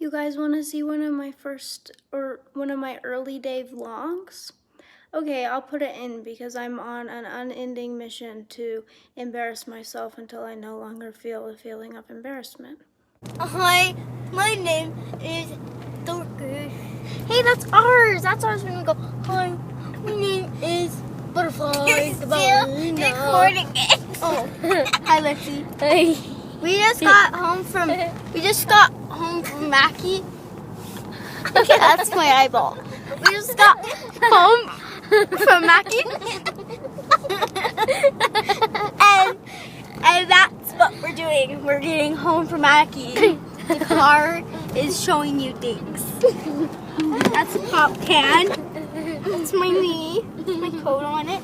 You guys want to see one of my early day vlogs? Okay, I'll put it in because I'm on an unending mission to embarrass myself until I no longer feel the feeling of embarrassment. Hi, my name is Dorcas. Hey, that's ours. That's ours. We're gonna go. Hi, my name is Butterfly. The ballerina. Recording it. Oh, hi, Lexi. Hey. We just got home from Mackie. Okay, that's my eyeball. We just got home from Mackie, and that's what we're doing. We're getting home from Mackie. The car is showing you things. That's a pop can. That's my knee. My coat on it.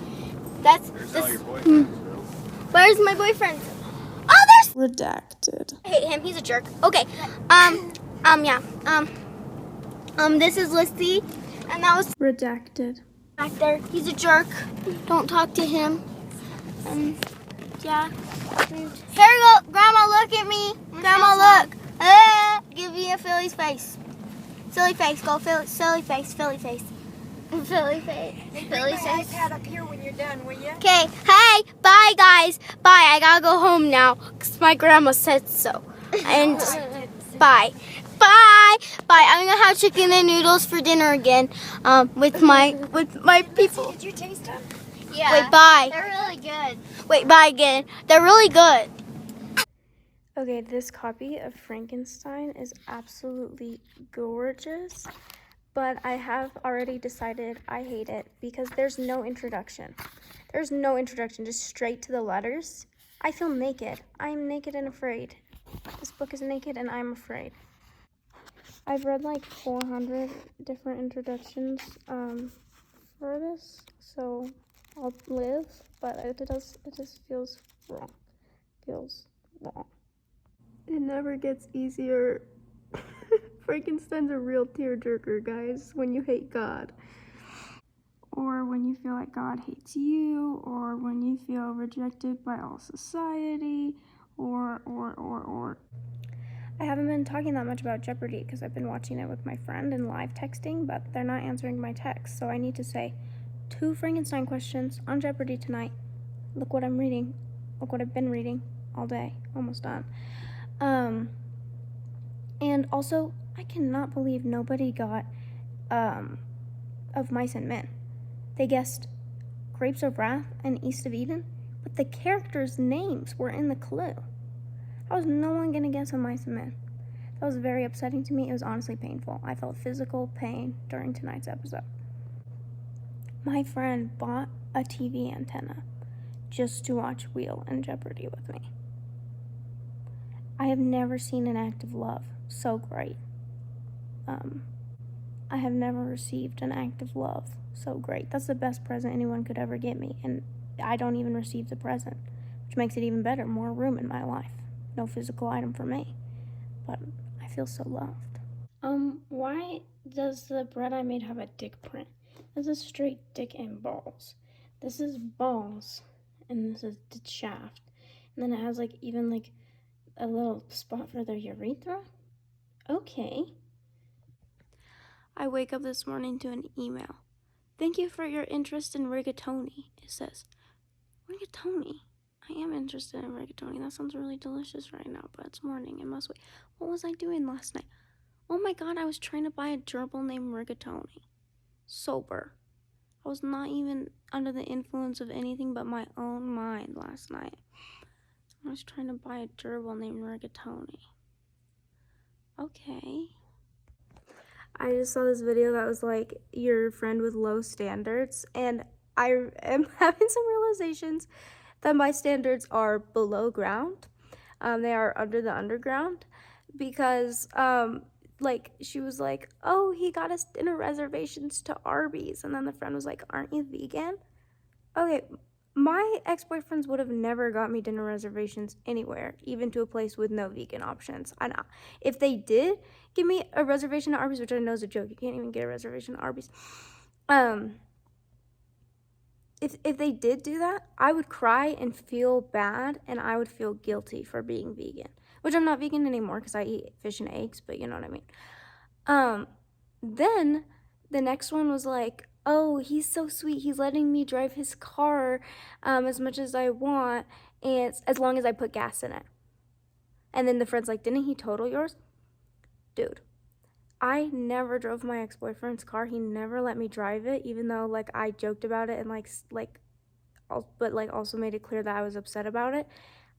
Where's my boyfriend? Oh, there's Redacted. I hate him. He's a jerk. Okay. Yeah. This is Lissy, and that was Redacted. back there. He's a jerk. Don't talk to him. Yeah. Here we go. Grandma, look at me. Grandma, look. Give me a Philly's face. Silly face. Go silly face. Philly face. Philly face. Philly face. iPad up here when you're done, will you? Okay. Hey. Bye, guys. Bye. I gotta go home now because my grandma said so. And bye. Bye. Bye. I'm gonna have chicken and noodles for dinner again. With my people. Did you taste them? Yeah. Wait. Bye. They're really good. Wait. Bye again. They're really good. Okay, this copy of Frankenstein is absolutely gorgeous, but I have already decided I hate it because there's no introduction. There's no introduction, just straight to the letters. I feel naked. I'm naked and afraid. This book is naked and I'm afraid. I've read like 400 different introductions for this, so I'll live, but it just feels wrong. Feels wrong. It never gets easier. Frankenstein's a real tearjerker, guys, when you hate God. Or when you feel like God hates you, or when you feel rejected by all society, or. I haven't been talking that much about Jeopardy because I've been watching it with my friend and live texting, but they're not answering my texts, so I need to say 2 Frankenstein questions on Jeopardy tonight. Look what I'm reading. Look what I've been reading all day. Almost done. And also, I cannot believe nobody got Of Mice and Men. They guessed Grapes of Wrath and East of Eden, but the characters' names were in the clue. How was no one gonna guess Of Mice and Men? That was very upsetting to me. It was honestly painful. I felt physical pain during tonight's episode. My friend bought a TV antenna just to watch Wheel and Jeopardy with me. I have never seen an act of love so great. I have never received an act of love so great. That's the best present anyone could ever get me, and I don't even receive the present, which makes it even better. More room in my life. No physical item for me, but I feel so loved. Why does the bread I made have a dick print? This is straight dick and balls. This is balls, and this is the shaft, and then it has like even like a little spot for the urethra. Okay. I wake up this morning to an email. Thank you for your interest in rigatoni. It says, rigatoni? I am interested in rigatoni. That sounds really delicious right now, but it's morning. I must wait. What was I doing last night? Oh my god, I was trying to buy a gerbil named rigatoni. Sober. I was not even under the influence of anything but my own mind last night. I was trying to buy a gerbil named rigatoni. Okay. I just saw this video that was like your friend with low standards, and I am having some realizations that my standards are below ground. They are under the underground because like she was like, oh, he got us dinner reservations to Arby's, and then the friend was like, aren't you vegan? Okay, my ex-boyfriends would have never got me dinner reservations anywhere, even to a place with no vegan options. And if they did give me a reservation at Arby's, which I know is a joke, you can't even get a reservation at Arby's. If they did do that, I would cry and feel bad, and I would feel guilty for being vegan. which I'm not vegan anymore because I eat fish and eggs, but you know what I mean. Then the next one was like, oh, he's so sweet. He's letting me drive his car as much as I want, and as long as I put gas in it. And then the friend's like, didn't he total yours? Dude, I never drove my ex-boyfriend's car. He never let me drive it, even though like I joked about it and but like also made it clear that I was upset about it.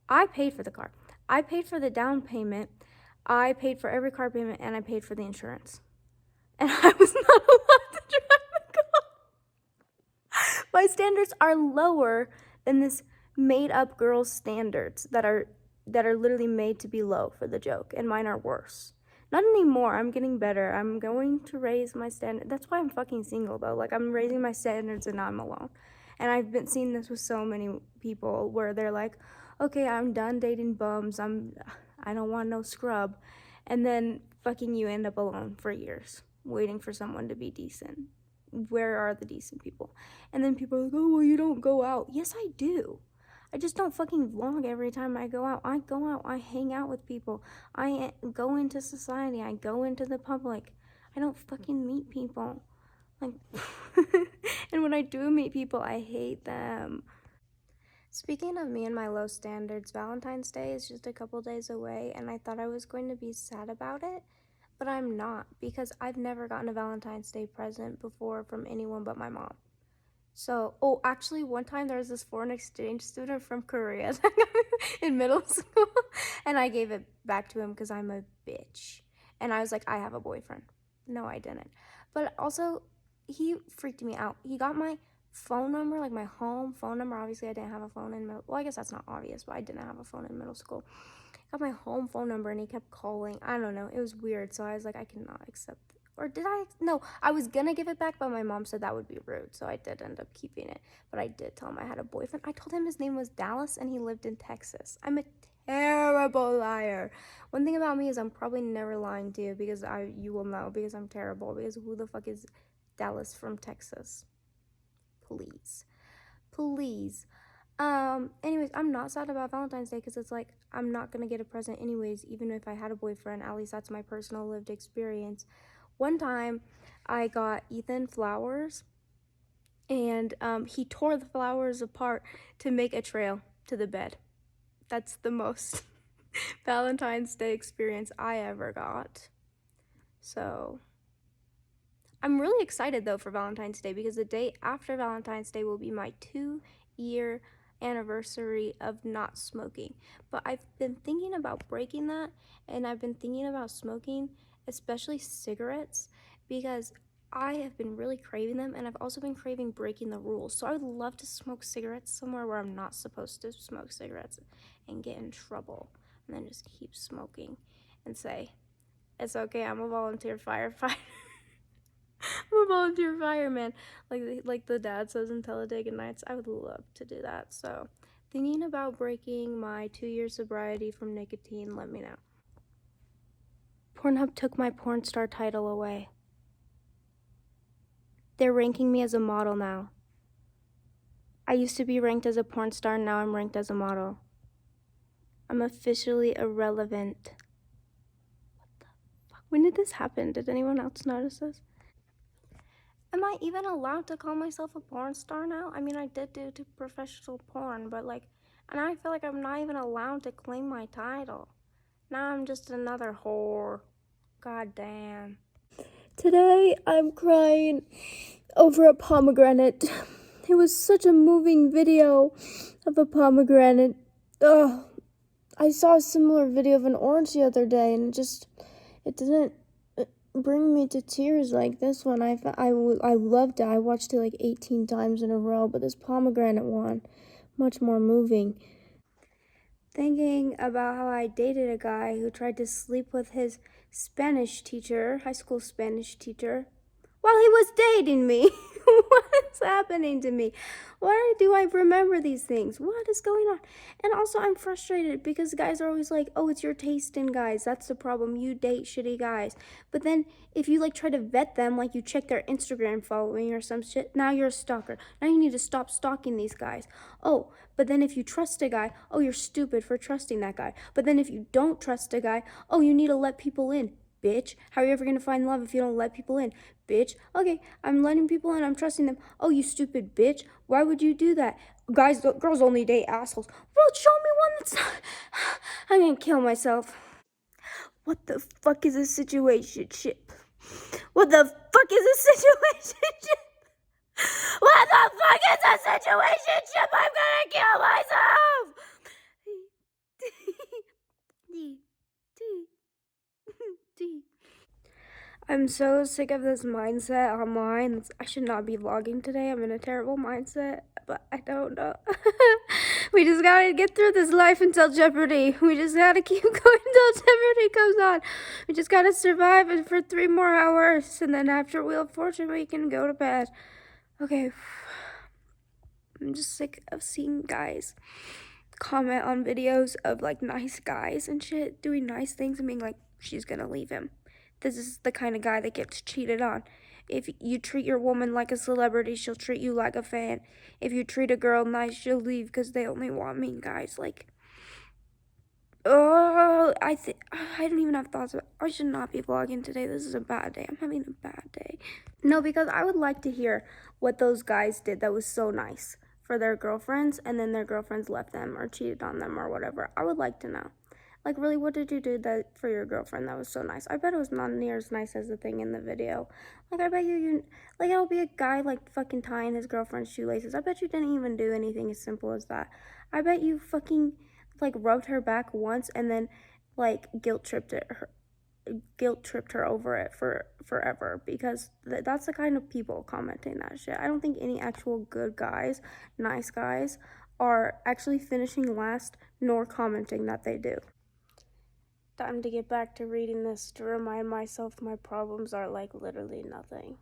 I paid for the car. I paid for the down payment. I paid for every car payment, and I paid for the insurance. And I was not allowed to drive the car. My standards are lower than this made-up girl's standards that are literally made to be low for the joke, and mine are worse. Not anymore. I'm getting better. I'm going to raise my standard. That's why I'm fucking single, though. Like, I'm raising my standards and I'm alone. And I've been seeing this with so many people where they're like, okay, I'm done dating bums. I don't want no scrub. And then fucking you end up alone for years, waiting for someone to be decent. Where are the decent people? And then people are like, oh, well, you don't go out. Yes, I do. I just don't fucking vlog every time I go out. I go out, I hang out with people. I go into society, I go into the public. I don't fucking meet people. Like, and when I do meet people, I hate them. Speaking of me and my low standards, Valentine's Day is just a couple days away, and I thought I was going to be sad about it, but I'm not, because I've never gotten a Valentine's Day present before from anyone but my mom. So, oh, actually, one time there was this foreign exchange student from Korea in middle school, and I gave it back to him because I'm a bitch. And I was like, I have a boyfriend. No, I didn't. But also, he freaked me out. He got my phone number, like my home phone number. Obviously, I didn't have a phone in middle. Well, I guess that's not obvious, but I didn't have a phone in middle school. Got my home phone number, and he kept calling. I don't know. It was weird. So I was like, I cannot accept it. Or did I? No, I was gonna give it back, but my mom said that would be rude, so I did end up keeping it. But I did tell him I had a boyfriend. I told him his name was Dallas and he lived in Texas. I'm a terrible liar. One thing about me is I'm probably never lying to you because you will know because I'm terrible. Because who the fuck is Dallas from Texas? Please. Please. Anyways, I'm not sad about Valentine's Day because it's like I'm not gonna get a present anyways, even if I had a boyfriend. At least that's my personal lived experience. One time I got Ethan flowers, and he tore the flowers apart to make a trail to the bed. That's the most Valentine's Day experience I ever got. So I'm really excited though for Valentine's Day because the day after Valentine's Day will be my 2-year anniversary of not smoking. But I've been thinking about breaking that, and I've been thinking about smoking, especially cigarettes, because I have been really craving them, and I've also been craving breaking the rules. So I would love to smoke cigarettes somewhere where I'm not supposed to smoke cigarettes and get in trouble, and then just keep smoking and say, it's okay, I'm a volunteer firefighter. I'm a volunteer fireman, like the dad says in Talladega Nights. I would love to do that. So, thinking about breaking my 2-year sobriety from nicotine, let me know. Pornhub took my porn star title away. They're ranking me as a model now. I used to be ranked as a porn star, now I'm ranked as a model. I'm officially irrelevant. What the fuck? When did this happen? Did anyone else notice this? Am I even allowed to call myself a porn star now? I mean, I did do professional porn, but like, and I feel like I'm not even allowed to claim my title. Now I'm just another whore. God damn. Today I'm crying over a pomegranate. It was such a moving video of a pomegranate. Ugh. I saw a similar video of an orange the other day, and it didn't bring me to tears like this one. I loved it. I watched it like 18 times in a row, but this pomegranate one, much more moving. Thinking about how I dated a guy who tried to sleep with his Spanish teacher, high school Spanish teacher, while he was dating me. What is happening to me? Why do I remember these things? What is going on? And also, I'm frustrated because guys are always like, oh, it's your taste in guys. That's the problem. You date shitty guys. But then if you like try to vet them, like you check their Instagram following or some shit, now you're a stalker. Now you need to stop stalking these guys. Oh, but then if you trust a guy, oh, you're stupid for trusting that guy. But then if you don't trust a guy, oh, you need to let people in. Bitch, how are you ever gonna find love if you don't let people in? Bitch, okay, I'm letting people in, I'm trusting them. Oh, you stupid bitch, why would you do that? Girls only date assholes. Well, show me one that's not. I'm gonna kill myself. What the fuck is a situationship? What the fuck is a situationship? What the fuck is a situationship? I'm gonna kill myself! I'm so sick of this mindset online. I should not be vlogging today. I'm in a terrible mindset, but I don't know. We just gotta get through this life until Jeopardy. We just gotta keep going until Jeopardy comes on. We just gotta survive it for 3 more hours, and then after Wheel of Fortune, we can go to bed. Okay. I'm just sick of seeing guys comment on videos of like nice guys and shit doing nice things and being like, she's gonna leave him. This is the kind of guy that gets cheated on. If you treat your woman like a celebrity, she'll treat you like a fan. If you treat a girl nice, she'll leave because they only want mean guys. Like, oh, I don't even have thoughts about. I should not be vlogging today. This is a bad day. I'm having a bad day. No, because I would like to hear what those guys did that was so nice for their girlfriends, and then their girlfriends left them or cheated on them or whatever. I would like to know. Like, really, what did you do that for your girlfriend that was so nice? I bet it was not near as nice as the thing in the video. Like, I bet like, it'll be a guy, like, fucking tying his girlfriend's shoelaces. I bet you didn't even do anything as simple as that. I bet you fucking, like, rubbed her back once and then, like, guilt tripped her over it for forever, because that's the kind of people commenting that shit. I don't think any actual good guys, nice guys, are actually finishing last nor commenting that they do. Time to get back to reading this to remind myself my problems are like literally nothing.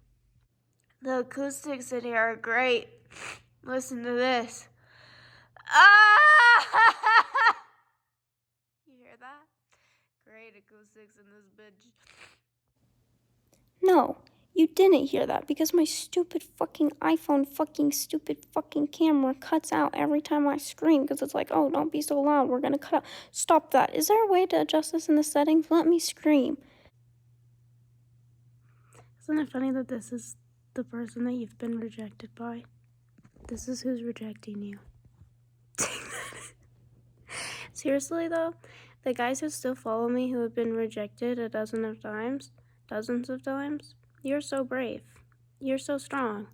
The acoustics in here are great. Listen to this. Ah! You hear that? Great acoustics in this bitch. No, you didn't hear that because my stupid fucking iPhone stupid fucking camera cuts out every time I scream because it's like, oh, don't be so loud. We're going to cut out. Stop that. Is there a way to adjust this in the settings? Let me scream. Isn't it funny that this is the person that you've been rejected by? This is who's rejecting you. Seriously, though, the guys who still follow me who have been rejected dozens of times, you're so brave. You're so strong.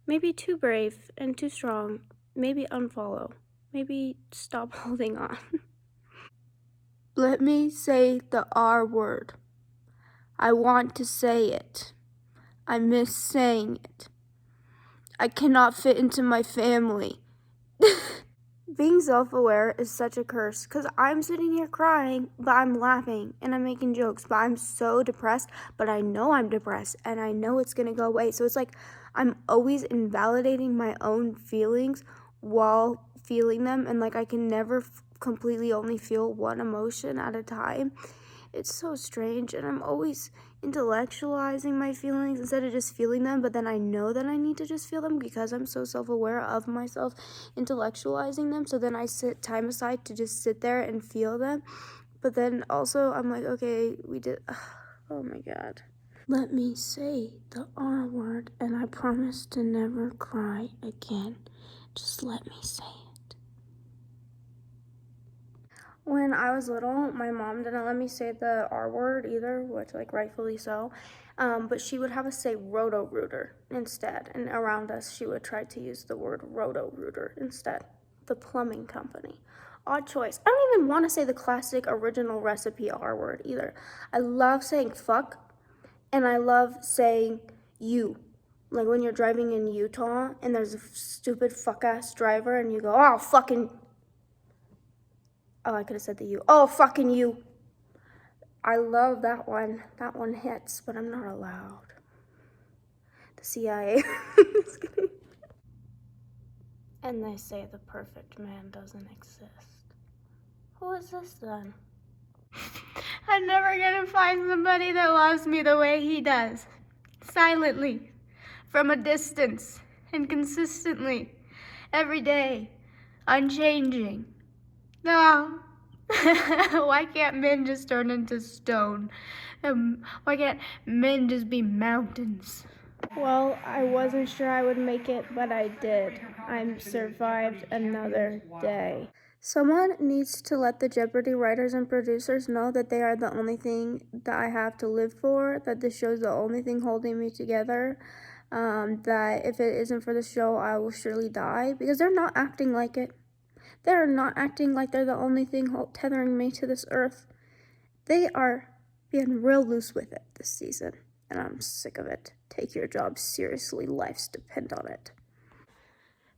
Maybe too brave and too strong. Maybe unfollow. Maybe stop holding on. Let me say the R word. I want to say it. I miss saying it. I cannot fit into my family. Being self-aware is such a curse because I'm sitting here crying, but I'm laughing and I'm making jokes, but I'm so depressed, but I know I'm depressed and I know it's going to go away. So it's like I'm always invalidating my own feelings while feeling them, and like I can never completely only feel one emotion at a time. It's so strange, and I'm always intellectualizing my feelings instead of just feeling them, but then I know that I need to just feel them because I'm so self-aware of myself intellectualizing them. So then I set time aside to just sit there and feel them, but then also I'm like, okay, we did. Oh my god. Let me say the R word and I promise to never cry again. Just let me say it. When I was little, my mom didn't let me say the R word either, which, like, rightfully so. But she would have us say Roto-Rooter instead. And around us, she would try to use the word Roto-Rooter instead. The plumbing company. Odd choice. I don't even want to say the classic original recipe R word either. I love saying fuck, and I love saying you. Like when you're driving in Utah and there's a stupid fuck-ass driver and you go, oh, fucking... Oh, I could have said the you. Oh, fucking you. I love that one. That one hits, but I'm not allowed. the CIA. Just kidding. And they say the perfect man doesn't exist. Who is this then? I'm never gonna find somebody that loves me the way he does. Silently, from a distance, and consistently, every day, unchanging. No. Why can't men just turn into stone? Why can't men just be mountains? Well, I wasn't sure I would make it, but I did. I survived another day. Someone needs to let the Jeopardy writers and producers know that they are the only thing that I have to live for, that this show is the only thing holding me together, that if it isn't for the show, I will surely die, because they're not acting like it. They're not acting like they're the only thing tethering me to this earth. They are being real loose with it this season, and I'm sick of it. Take your job seriously. Lives depend on it.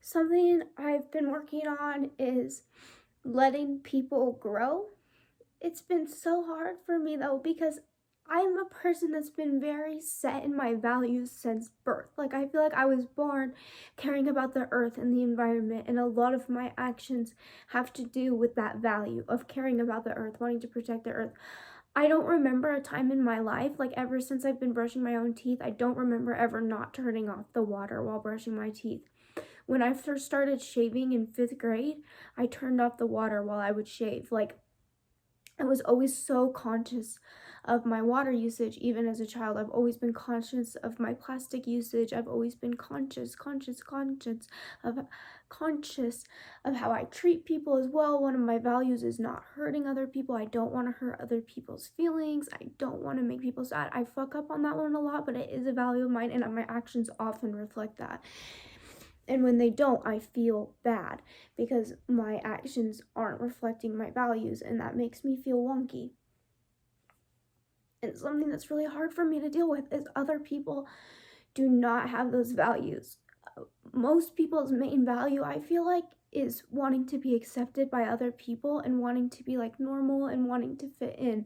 Something I've been working on is letting people grow. It's been so hard for me though, because I'm a person that's been very set in my values since birth. Like, I feel like I was born caring about the earth and the environment, and a lot of my actions have to do with that value of caring about the earth, wanting to protect the earth. I don't remember a time in my life, like ever since I've been brushing my own teeth, I don't remember ever not turning off the water while brushing my teeth. When I first started shaving in 5th grade, I turned off the water while I would shave. Like, I was always so conscious of my water usage. Even as a child, I've always been conscious of my plastic usage. I've always been conscious of how I treat people as well. One of my values is not hurting other people. I don't want to hurt other people's feelings. I don't want to make people sad. I fuck up on that one a lot, but it is a value of mine, and my actions often reflect that. And when they don't, I feel bad because my actions aren't reflecting my values, and that makes me feel wonky. And something that's really hard for me to deal with is other people do not have those values. Most people's main value, I feel like, is wanting to be accepted by other people and wanting to be like normal and wanting to fit in.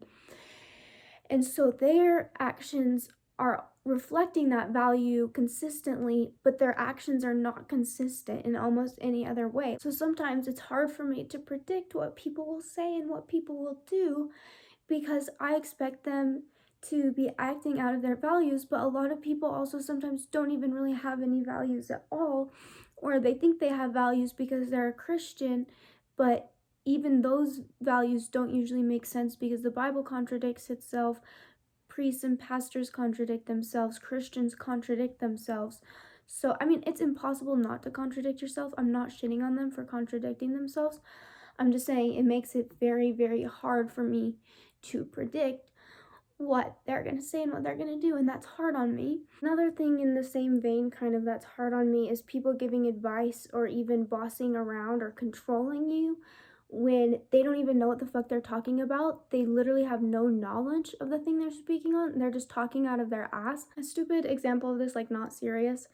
And so their actions are reflecting that value consistently, but their actions are not consistent in almost any other way. So sometimes it's hard for me to predict what people will say and what people will do, because I expect them to be acting out of their values, but a lot of people also sometimes don't even really have any values at all, or they think they have values because they're a Christian, but even those values don't usually make sense because the Bible contradicts itself. Priests and pastors contradict themselves. Christians contradict themselves. So, I mean, it's impossible not to contradict yourself. I'm not shitting on them for contradicting themselves. I'm just saying it makes it very, very hard for me to predict what they're going to say and what they're going to do, and that's hard on me. Another thing in the same vein kind of that's hard on me is people giving advice or even bossing around or controlling you when they don't even know what the fuck they're talking about. They literally have no knowledge of the thing they're speaking on. They're just talking out of their ass. A stupid example of this, like not serious,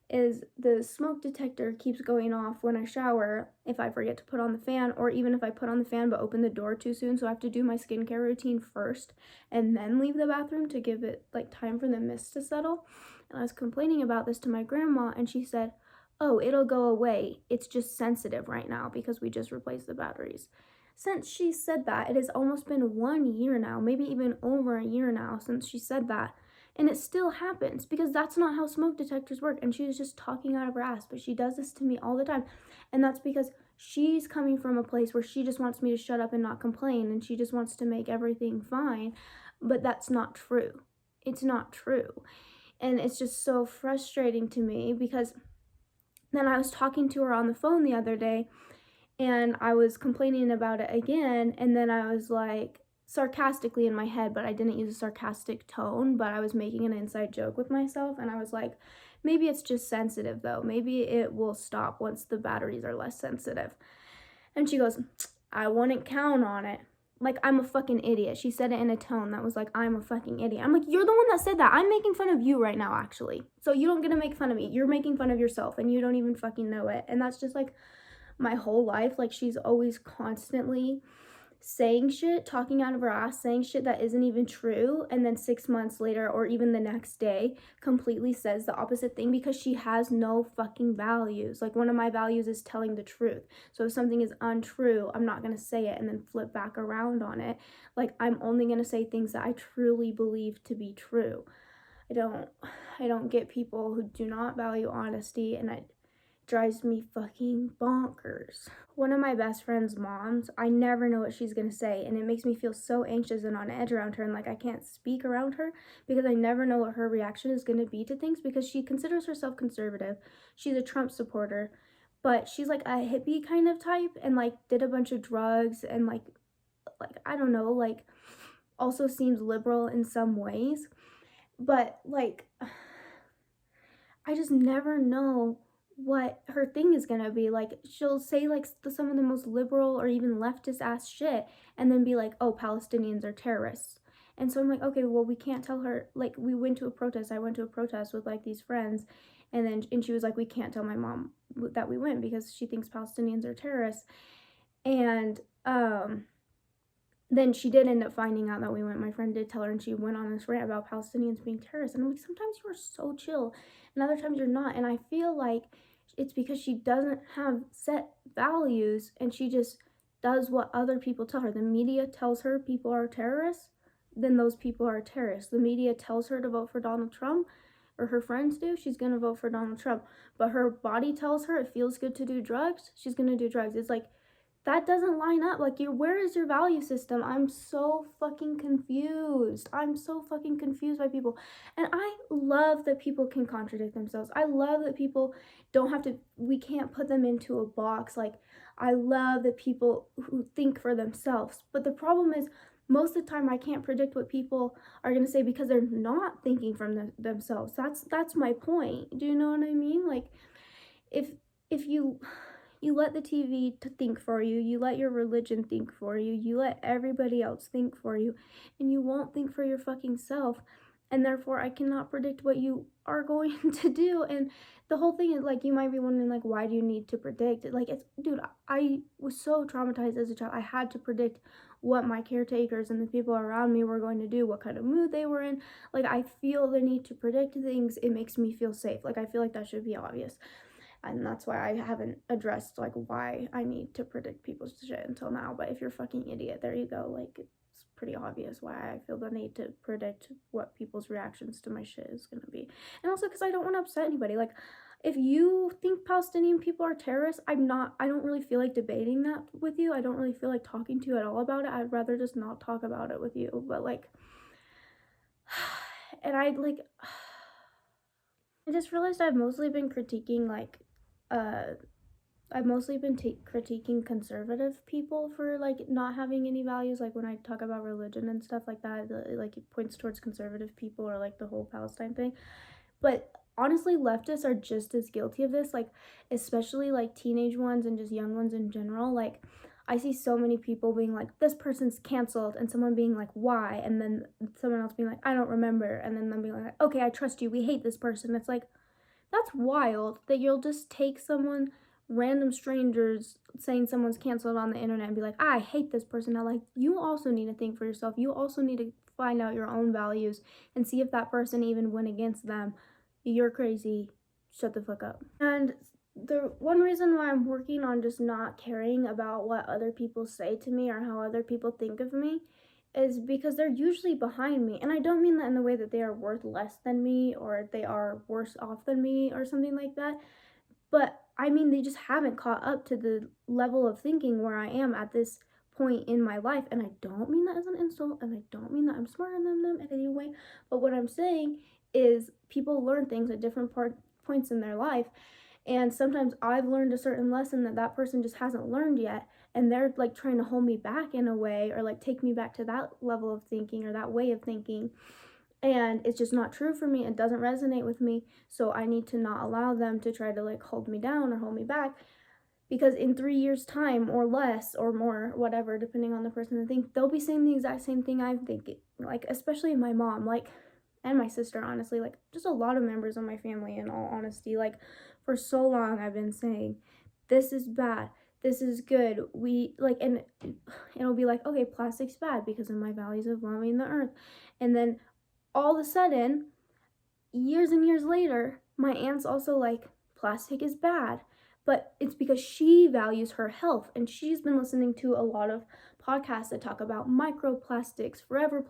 is the smoke detector keeps going off when I shower if I forget to put on the fan, or even if I put on the fan but open the door too soon. So I have to do my skincare routine first and then leave the bathroom to give it like time for the mist to settle. And I was complaining about this to my grandma, and she said, "Oh, it'll go away. It's just sensitive right now because we just replaced the batteries." Since she said that, it has almost been 1 year now, maybe even over a year now since she said that. And it still happens because that's not how smoke detectors work. And she was just talking out of her ass, but she does this to me all the time. And that's because she's coming from a place where she just wants me to shut up and not complain, and she just wants to make everything fine. But that's not true. It's not true. And it's just so frustrating to me because then I was talking to her on the phone the other day, and I was complaining about it again, and then I was like, sarcastically in my head, but I didn't use a sarcastic tone, but I was making an inside joke with myself, and I was like, maybe it's just sensitive though. Maybe it will stop once the batteries are less sensitive. And she goes, "I wouldn't count on it." Like, I'm a fucking idiot. She said it in a tone that was like, I'm a fucking idiot. I'm like, you're the one that said that. I'm making fun of you right now, actually. So you don't get to make fun of me. You're making fun of yourself, and you don't even fucking know it. And that's just like my whole life. Like, she's always constantly saying shit, talking out of her ass, saying shit that isn't even true, and then 6 months later or even the next day completely says the opposite thing because she has no fucking values. Like, one of my values is telling the truth. So if something is untrue, I'm not going to say it and then flip back around on it. Like, I'm only going to say things that I truly believe to be true. I don't get people who do not value honesty, and it drives me fucking bonkers. One of my best friend's moms, I never know what she's gonna say, and it makes me feel so anxious and on edge around her, and like I can't speak around her because I never know what her reaction is gonna be to things, because she considers herself conservative. She's a Trump supporter, but she's like a hippie kind of type, and like did a bunch of drugs, and like I don't know, like also seems liberal in some ways. But like, I just never know what her thing is gonna be. Like, she'll say like some of the most liberal or even leftist ass shit, and then be like, oh, Palestinians are terrorists. And so I'm like, okay, well, we can't tell her. Like, we went to a protest. I went to a protest with like these friends, and she was like, we can't tell my mom that we went because she thinks Palestinians are terrorists. And then she did end up finding out that we went. My friend did tell her, and she went on this rant about Palestinians being terrorists. And I'm like, sometimes you are so chill, and other times you're not. And I feel like it's because she doesn't have set values, and she just does what other people tell her. The media tells her people are terrorists, then those people are terrorists. The media tells her to vote for Donald Trump, or her friends do, she's gonna vote for Donald Trump. But her body tells her it feels good to do drugs, she's gonna do drugs. It's like, that doesn't line up. Like, where is your value system? I'm so fucking confused. I'm so fucking confused by people. And I love that people can contradict themselves. I love that people don't have to, we can't put them into a box. Like, I love that people who think for themselves. But the problem is, most of the time I can't predict what people are going to say because they're not thinking from themselves. That's my point. Do you know what I mean? Like, if you let the TV think for you, you let your religion think for you, you let everybody else think for you, and you won't think for your fucking self, and therefore I cannot predict what you are going to do. And the whole thing is, like, you might be wondering, like, why do you need to predict it? Like, it's, dude, I was so traumatized as a child. I had to predict what my caretakers and the people around me were going to do, what kind of mood they were in. Like, I feel the need to predict things. It makes me feel safe. Like, I feel like that should be obvious. And that's why I haven't addressed, like, why I need to predict people's shit until now. But if you're a fucking idiot, there you go. Like, it's pretty obvious why I feel the need to predict what people's reactions to my shit is gonna be. And also because I don't want to upset anybody. Like, if you think Palestinian people are terrorists, I don't really feel like debating that with you. I don't really feel like talking to you at all about it. I'd rather just not talk about it with you. But, like, and I just realized I've mostly been critiquing, like, I've mostly been critiquing conservative people for, like, not having any values. Like, when I talk about religion and stuff like that, like, it points towards conservative people, or like the whole Palestine thing. But honestly, leftists are just as guilty of this, like, especially like teenage ones and just young ones in general. Like, I see so many people being like, this person's canceled, and someone being like, why? And then someone else being like, I don't remember. And then them being like, okay, I trust you, we hate this person. It's like, that's wild that you'll just take someone, random strangers saying someone's canceled on the internet, and be like, I hate this person. Now, like, you also need to think for yourself. You also need to find out your own values and see if that person even went against them. You're crazy. Shut the fuck up. And the one reason why I'm working on just not caring about what other people say to me or how other people think of me is because they're usually behind me. And I don't mean that in the way that they are worth less than me or they are worse off than me or something like that. But I mean, they just haven't caught up to the level of thinking where I am at this point in my life. And I don't mean that as an insult, and I don't mean that I'm smarter than them in any way. But what I'm saying is, people learn things at different points in their life. And sometimes I've learned a certain lesson that that person just hasn't learned yet. And they're like trying to hold me back in a way, or like take me back to that level of thinking or that way of thinking. And it's just not true for me. It doesn't resonate with me. So I need to not allow them to try to like hold me down or hold me back. Because in 3 years' time, or less or more, whatever, depending on the person and thing, they'll be saying the exact same thing I'm thinking. Like, especially my mom, like, and my sister, honestly, like, just a lot of members of my family, in all honesty. Like, for so long I've been saying, this is bad, this is good. We like, and it'll be like, okay, plastic's bad because of my values of loving the earth. And then all of a sudden, years and years later, my aunt's also like, plastic is bad. But it's because she values her health, and she's been listening to a lot of podcasts that talk about microplastics, forever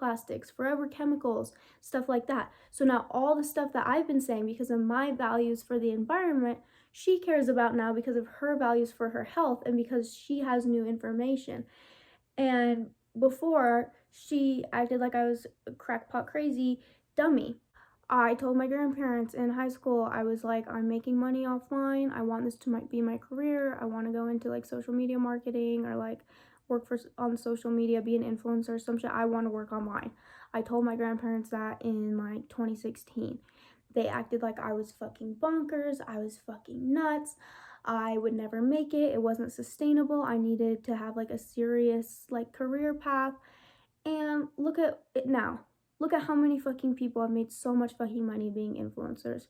chemicals, stuff like that. So now all the stuff that I've been saying because of my values for the environment, she cares about now because of her values for her health and because she has new information. And before, she acted like I was a crackpot crazy dummy. I told my grandparents in high school, I was like, I'm making money offline. I want this to be my career. I want to go into like social media marketing or like work on social media, be an influencer or some shit. I want to work online. I told my grandparents that in like 2016. They acted like I was fucking bonkers. I was fucking nuts. I would never make it. It wasn't sustainable. I needed to have like a serious like career path. And look at it now. Look at how many fucking people have made so much fucking money being influencers.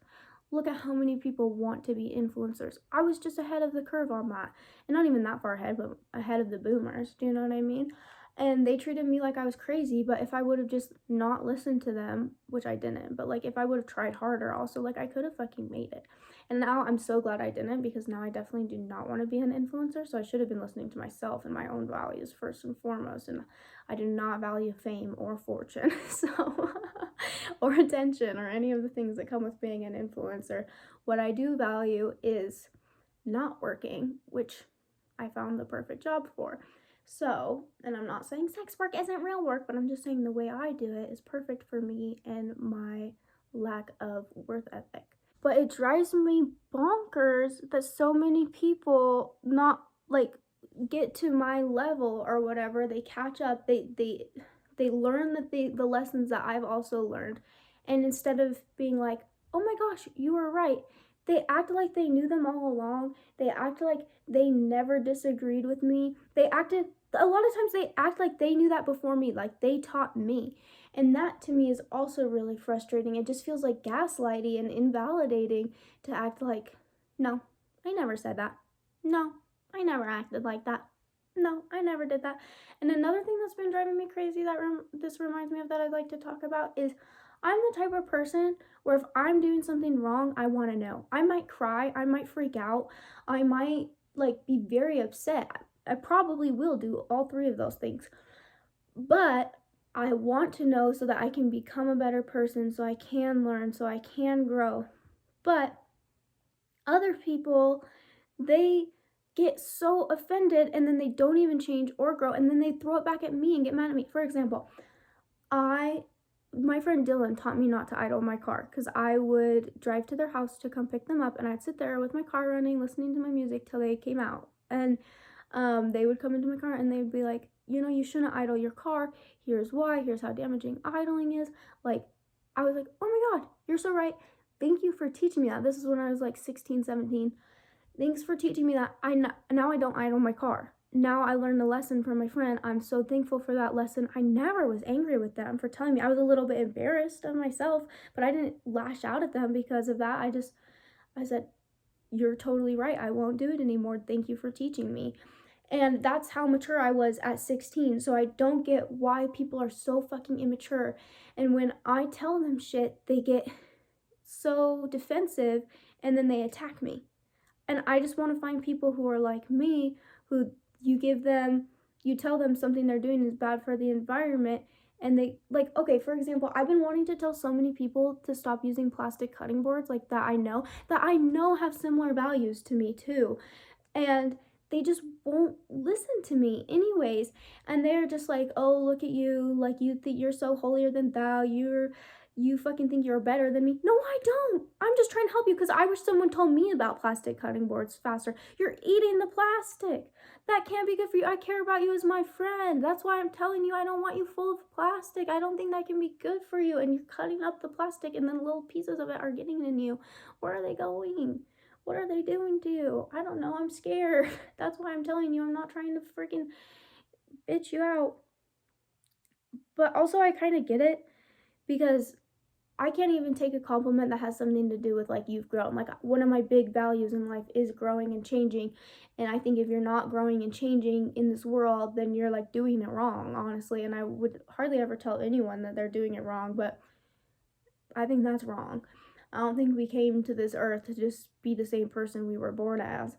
Look at how many people want to be influencers. I was just ahead of the curve on that. And not even that far ahead, but ahead of the boomers. Do you know what I mean? And they treated me like I was crazy, but if I would have just not listened to them, which I didn't, but like if I would have tried harder also, like I could have fucking made it. And now I'm so glad I didn't, because now I definitely do not want to be an influencer. So I should have been listening to myself and my own values first and foremost. And I do not value fame or fortune, so or attention or any of the things that come with being an influencer. What I do value is not working, which I found the perfect job for. So, and I'm not saying sex work isn't real work, but I'm just saying the way I do it is perfect for me and my lack of worth ethic. But it drives me bonkers that so many people not like get to my level or whatever. They catch up. They learn the lessons that I've also learned, and instead of being like, oh my gosh, you were right, they act like they knew them all along. They act like they never disagreed with me. A lot of times they act like they knew that before me, like they taught me. And that to me is also really frustrating. It just feels like gaslighting and invalidating to act like, no, I never said that. No, I never acted like that. No, I never did that. And another thing that's been driving me crazy that this reminds me of that I'd like to talk about is I'm the type of person where if I'm doing something wrong, I want to know. I might cry, I might freak out, I might like be very upset. I probably will do all three of those things. But I want to know so that I can become a better person, so I can learn, so I can grow. But other people, they get so offended and then they don't even change or grow, and then they throw it back at me and get mad at me. For example, my friend Dylan taught me not to idle my car, because I would drive to their house to come pick them up, and I'd sit there with my car running, listening to my music till they came out. And they would come into my car and they would be like, you shouldn't idle your car. Here's why. Here's how damaging idling is. Like, I was like, oh my God, you're so right. Thank you for teaching me that. This is when I was like 16, 17. Thanks for teaching me that. Now I don't idle my car. Now I learned a lesson from my friend. I'm so thankful for that lesson. I never was angry with them for telling me. I was a little bit embarrassed of myself, but I didn't lash out at them because of that. I said, you're totally right. I won't do it anymore. Thank you for teaching me. And that's how mature I was at 16. So I don't get why people are so fucking immature. And when I tell them shit, they get so defensive and then they attack me. And I just want to find people who are like me, who you tell them something they're doing is bad for the environment, and they like, okay, for example, I've been wanting to tell so many people to stop using plastic cutting boards, like that I know have similar values to me too, and they just won't listen to me anyways. And they're just like, oh, look at you, like you think you're so holier than thou, you fucking think you're better than me. No, I don't. I'm just trying to help you because I wish someone told me about plastic cutting boards faster. You're eating the plastic. That can't be good for you. I care about you as my friend. That's why I'm telling you I don't want you full of plastic. I don't think that can be good for you. And you're cutting up the plastic and then little pieces of it are getting in you. Where are they going? What are they doing to you? I don't know. I'm scared. That's why I'm telling you I'm not trying to freaking bitch you out. But also I kind of get it, because I can't even take a compliment that has something to do with like you've grown. Like one of my big values in life is growing and changing. And I think if you're not growing and changing in this world, then you're like doing it wrong, honestly. And I would hardly ever tell anyone that they're doing it wrong, but I think that's wrong. I don't think we came to this earth to just be the same person we were born as.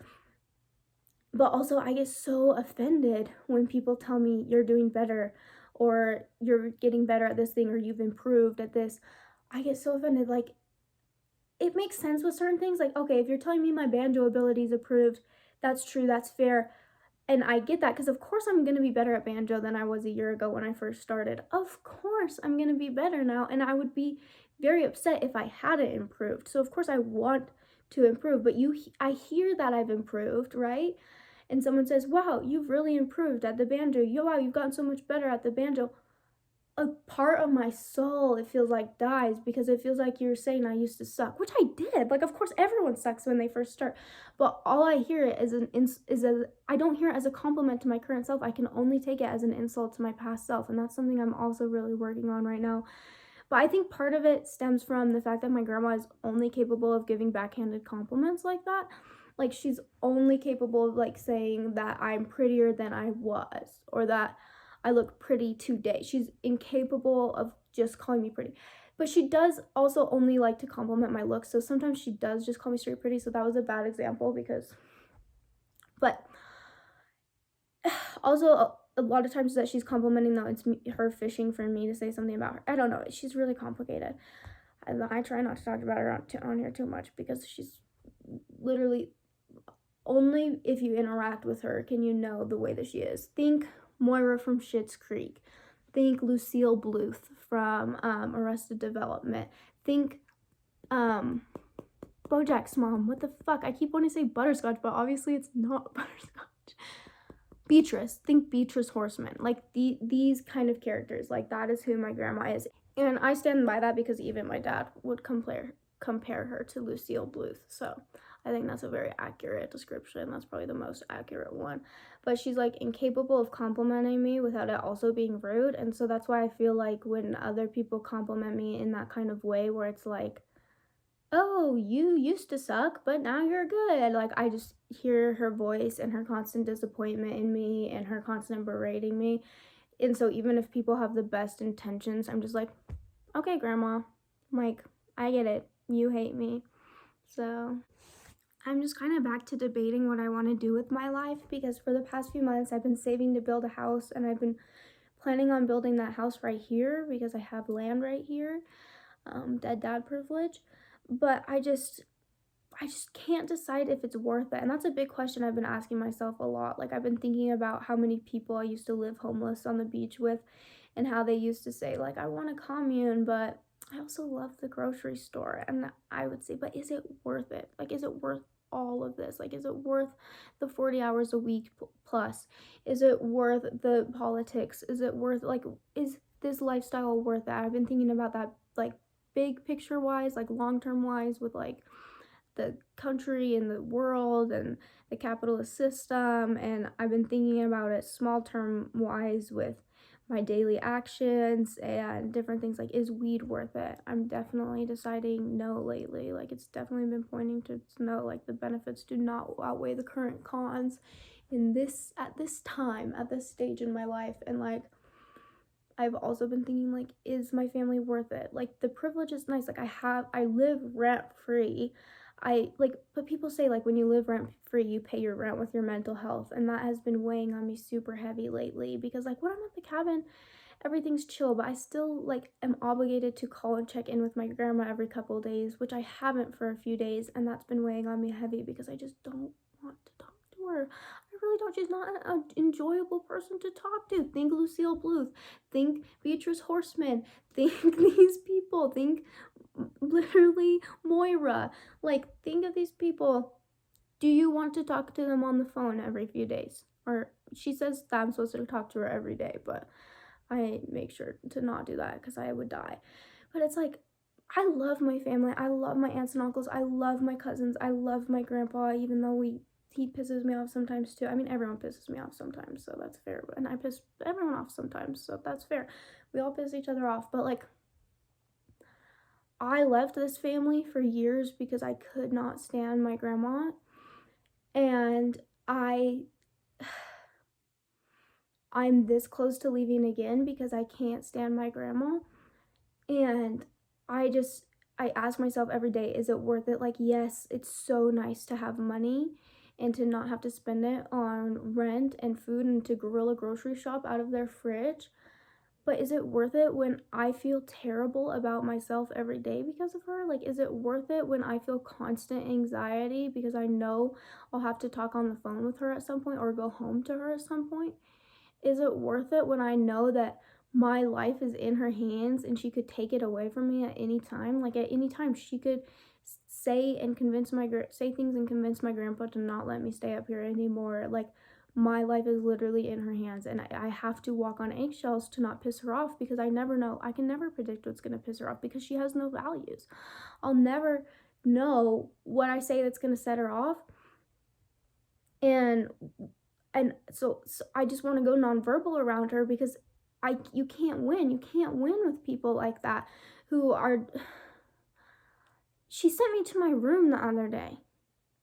But also, I get so offended when people tell me you're doing better or you're getting better at this thing or you've improved at this. I get so offended. Like, it makes sense with certain things. Like, okay, if you're telling me my banjo ability is improved, that's true, that's fair. And I get that because, of course, I'm going to be better at banjo than I was a year ago when I first started. Of course, I'm going to be better now. And I would be very upset if I hadn't improved. So, of course, I want to improve. But I hear that I've improved, right? And someone says, wow, you've really improved at the banjo. Wow, you've gotten so much better at the banjo. A part of my soul, it feels like, dies because it feels like you're saying I used to suck, which I did. Like, of course, everyone sucks when they first start. But all I hear is I don't hear it as a compliment to my current self. I can only take it as an insult to my past self. And that's something I'm also really working on right now. But I think part of it stems from the fact that my grandma is only capable of giving backhanded compliments like that. Like, she's only capable of like saying that I'm prettier than I was or that I look pretty today. She's incapable of just calling me pretty. But she does also only like to compliment my looks. So sometimes she does just call me straight pretty. So that was a bad example because, but also a lot of times that she's complimenting though, it's her fishing for me to say something about her. I don't know. She's really complicated. I try not to talk about her on here too much because she's literally, only if you interact with her can you know the way that she is. Think Moira from Schitt's Creek. Think Lucille Bluth from Arrested Development. Think BoJack's mom. What the fuck? I keep wanting to say Butterscotch, but obviously it's not Butterscotch. Beatrice. Think Beatrice Horseman. Like these kind of characters. Like that is who my grandma is. And I stand by that because even my dad would compare her to Lucille Bluth. So I think that's a very accurate description. That's probably the most accurate one. But she's like incapable of complimenting me without it also being rude. And so that's why I feel like when other people compliment me in that kind of way where it's like, oh, you used to suck, but now you're good. Like I just hear her voice and her constant disappointment in me and her constant berating me. And so even if people have the best intentions, I'm just like, okay, grandma, like, I get it. You hate me. So I'm just kind of back to debating what I want to do with my life because for the past few months I've been saving to build a house and I've been planning on building that house right here because I have land right here, dead dad privilege. But I just can't decide if it's worth it. And that's a big question I've been asking myself a lot. Like I've been thinking about how many people I used to live homeless on the beach with and how they used to say like, I want a commune, but I also love the grocery store. And I would say, but is it worth it? Like, is it worth all of this? Like, is it worth the 40 hours a week plus? Is it worth the politics? Is it worth, like, is this lifestyle worth that? I've been thinking about that, like, big picture wise, like long-term wise with like the country and the world and the capitalist system. And I've been thinking about it small term wise with my daily actions and different things. Like, is weed worth it? I'm definitely deciding no lately. Like, it's definitely been pointing to no, like the benefits do not outweigh the current cons at this time, at this stage in my life. And like I've also been thinking, like, is my family worth it? Like, the privilege is nice. Like, I live rent free. But people say, like, when you live rent free, you pay your rent with your mental health. And that has been weighing on me super heavy lately because, like, when I'm at the cabin, everything's chill, but I still, like, am obligated to call and check in with my grandma every couple of days, which I haven't for a few days. And that's been weighing on me heavy because I just don't want to talk to her. I really don't. She's not an enjoyable person to talk to. Think Lucille Bluth. Think Beatrice Horseman. Think these people. Think literally Moira. Like, think of these people. Do you want to talk to them on the phone every few days? Or she says that I'm supposed to talk to her every day, but I make sure to not do that because I would die. But it's like, I love my family. I love my aunts and uncles. I love my cousins. I love my grandpa, even though he pisses me off sometimes too. I mean, everyone pisses me off sometimes, so that's fair. And I piss everyone off sometimes, so that's fair. We all piss each other off, but like, I left this family for years because I could not stand my grandma, and I'm this close to leaving again because I can't stand my grandma. And I ask myself every day, is it worth it? Like, yes, it's so nice to have money and to not have to spend it on rent and food and to gorilla grocery shop out of their fridge. But is it worth it when I feel terrible about myself every day because of her? Like, is it worth it when I feel constant anxiety because I know I'll have to talk on the phone with her at some point or go home to her at some point? Is it worth it when I know that my life is in her hands and she could take it away from me at any time? Like, at any time she could say things and convince my grandpa to not let me stay up here anymore. Like, my life is literally in her hands, and I have to walk on eggshells to not piss her off because I never know. I can never predict what's going to piss her off because she has no values. I'll never know what I say that's going to set her off. And so I just want to go nonverbal around her because you can't win. You can't win with people like that who are. She sent me to my room the other day.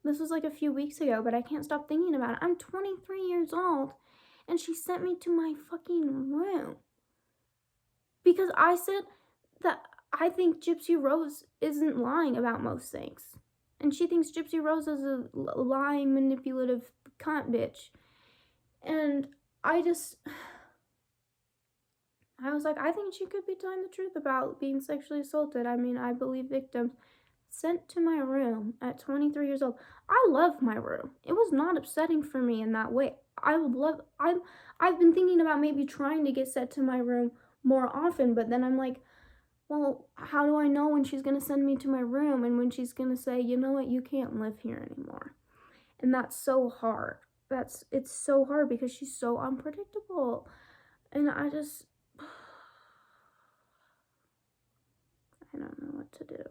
This was like a few weeks ago, but I can't stop thinking about it. I'm 23 years old, and she sent me to my fucking room because I said that I think Gypsy Rose isn't lying about most things, and she thinks Gypsy Rose is a lying, manipulative cunt bitch. And I was like, I think she could be telling the truth about being sexually assaulted. I mean, I believe victims. Sent to my room at 23 years old. I love my room. It was not upsetting for me in that way. I've been thinking about maybe trying to get sent to my room more often, but then I'm like, well, how do I know when she's going to send me to my room and when she's going to say, you know what, you can't live here anymore? And that's so hard. It's so hard because she's so unpredictable. And I don't know what to do.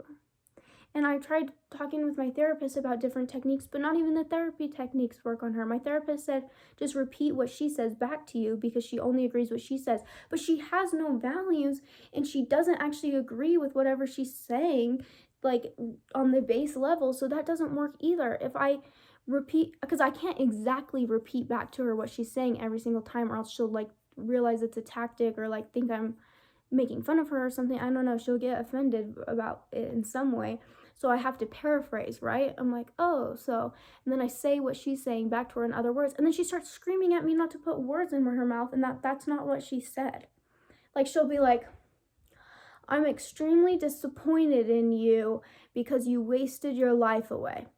And I tried talking with my therapist about different techniques, but not even the therapy techniques work on her. My therapist said, just repeat what she says back to you because she only agrees what she says. But she has no values and she doesn't actually agree with whatever she's saying, like on the base level. So that doesn't work either. If I repeat, because I can't exactly repeat back to her what she's saying every single time, or else she'll like realize it's a tactic or like think I'm making fun of her or something. I don't know. She'll get offended about it in some way. So I have to paraphrase, right? I'm like, oh, so, and then I say what she's saying back to her in other words. And then she starts screaming at me not to put words in her mouth. And that's not what she said. Like, she'll be like, I'm extremely disappointed in you because you wasted your life away.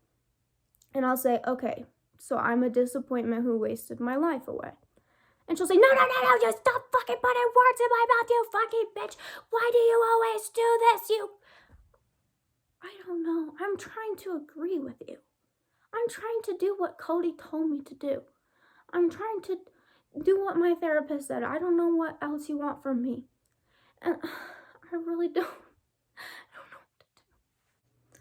And I'll say, okay, so I'm a disappointment who wasted my life away. And she'll say, no, just stop fucking putting words in my mouth, you fucking bitch. Why do you always do this, you? I don't know. I'm trying to agree with you. I'm trying to do what Cody told me to do. I'm trying to do what my therapist said. I don't know what else you want from me. And I really don't know what to do.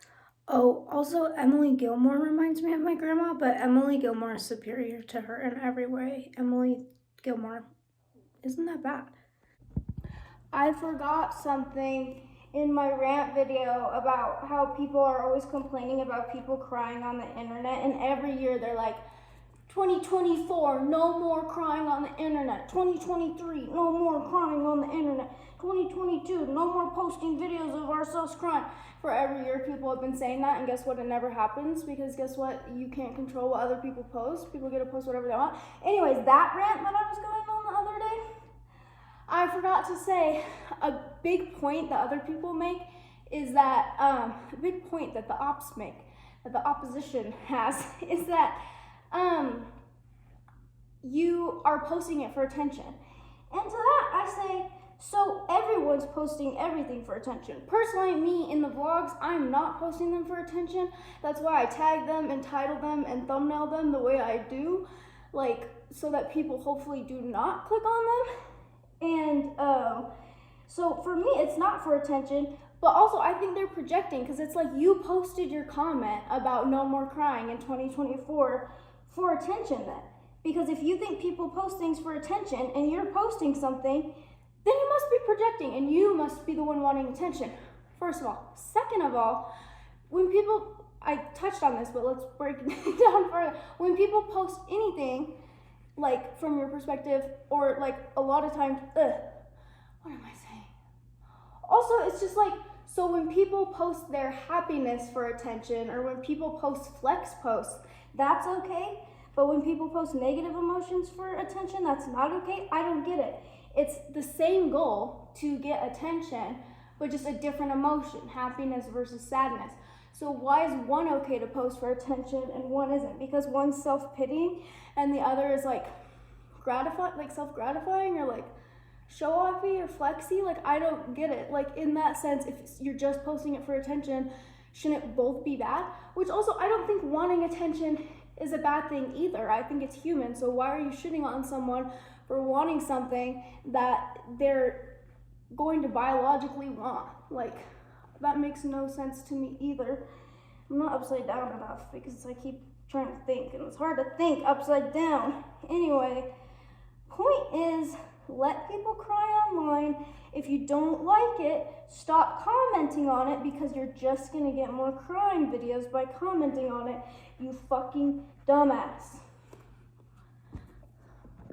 Oh, also, Emily Gilmore reminds me of my grandma, but Emily Gilmore is superior to her in every way. Emily Gilmore isn't that bad. I forgot something in my rant video about how people are always complaining about people crying on the internet, and every year they're like, 2024, no more crying on the internet. 2023, no more crying on the internet. 2022, no more posting videos of ourselves crying. For every year, people have been saying that, and guess what? It never happens, because guess what? You can't control what other people post. People get to post whatever they want. Anyways, that rant that I was going on the other day, I forgot to say a big point that other people make is that, a big point that the ops make, that the opposition has, is that you are posting it for attention. And to that I say, so everyone's posting everything for attention. Personally, me in the vlogs, I'm not posting them for attention. That's why I tag them and title them and thumbnail them the way I do, like, so that people hopefully do not click on them. And so for me, it's not for attention, but also I think they're projecting, because it's like you posted your comment about no more crying in 2024 for attention then. Because if you think people post things for attention and you're posting something, then you must be projecting and you must be the one wanting attention. first of all. Second of all, when people, I touched on this, but let's break it down further. When people post anything, like from your perspective, or like a lot of times, what am I saying? Also, it's just like, so when people post their happiness for attention, or when people post flex posts, that's okay. But when people post negative emotions for attention, that's not okay. I don't get it. It's the same goal to get attention, but just a different emotion, happiness versus sadness. So why is one okay to post for attention and one isn't? Because one's self-pitying and the other is like gratifying, like self-gratifying, or like show-offy or flexy. Like, I don't get it. Like, in that sense, if you're just posting it for attention, shouldn't both be bad? Which also, I don't think wanting attention is a bad thing either. I think it's human. So why are you shitting on someone for wanting something that they're going to biologically want? Like, that makes no sense to me either. I'm not upside down enough because I keep trying to think, and it's hard to think upside down. Anyway, point is, let people cry online. If you don't like it, stop commenting on it, because you're just gonna get more crying videos by commenting on it, you fucking dumbass.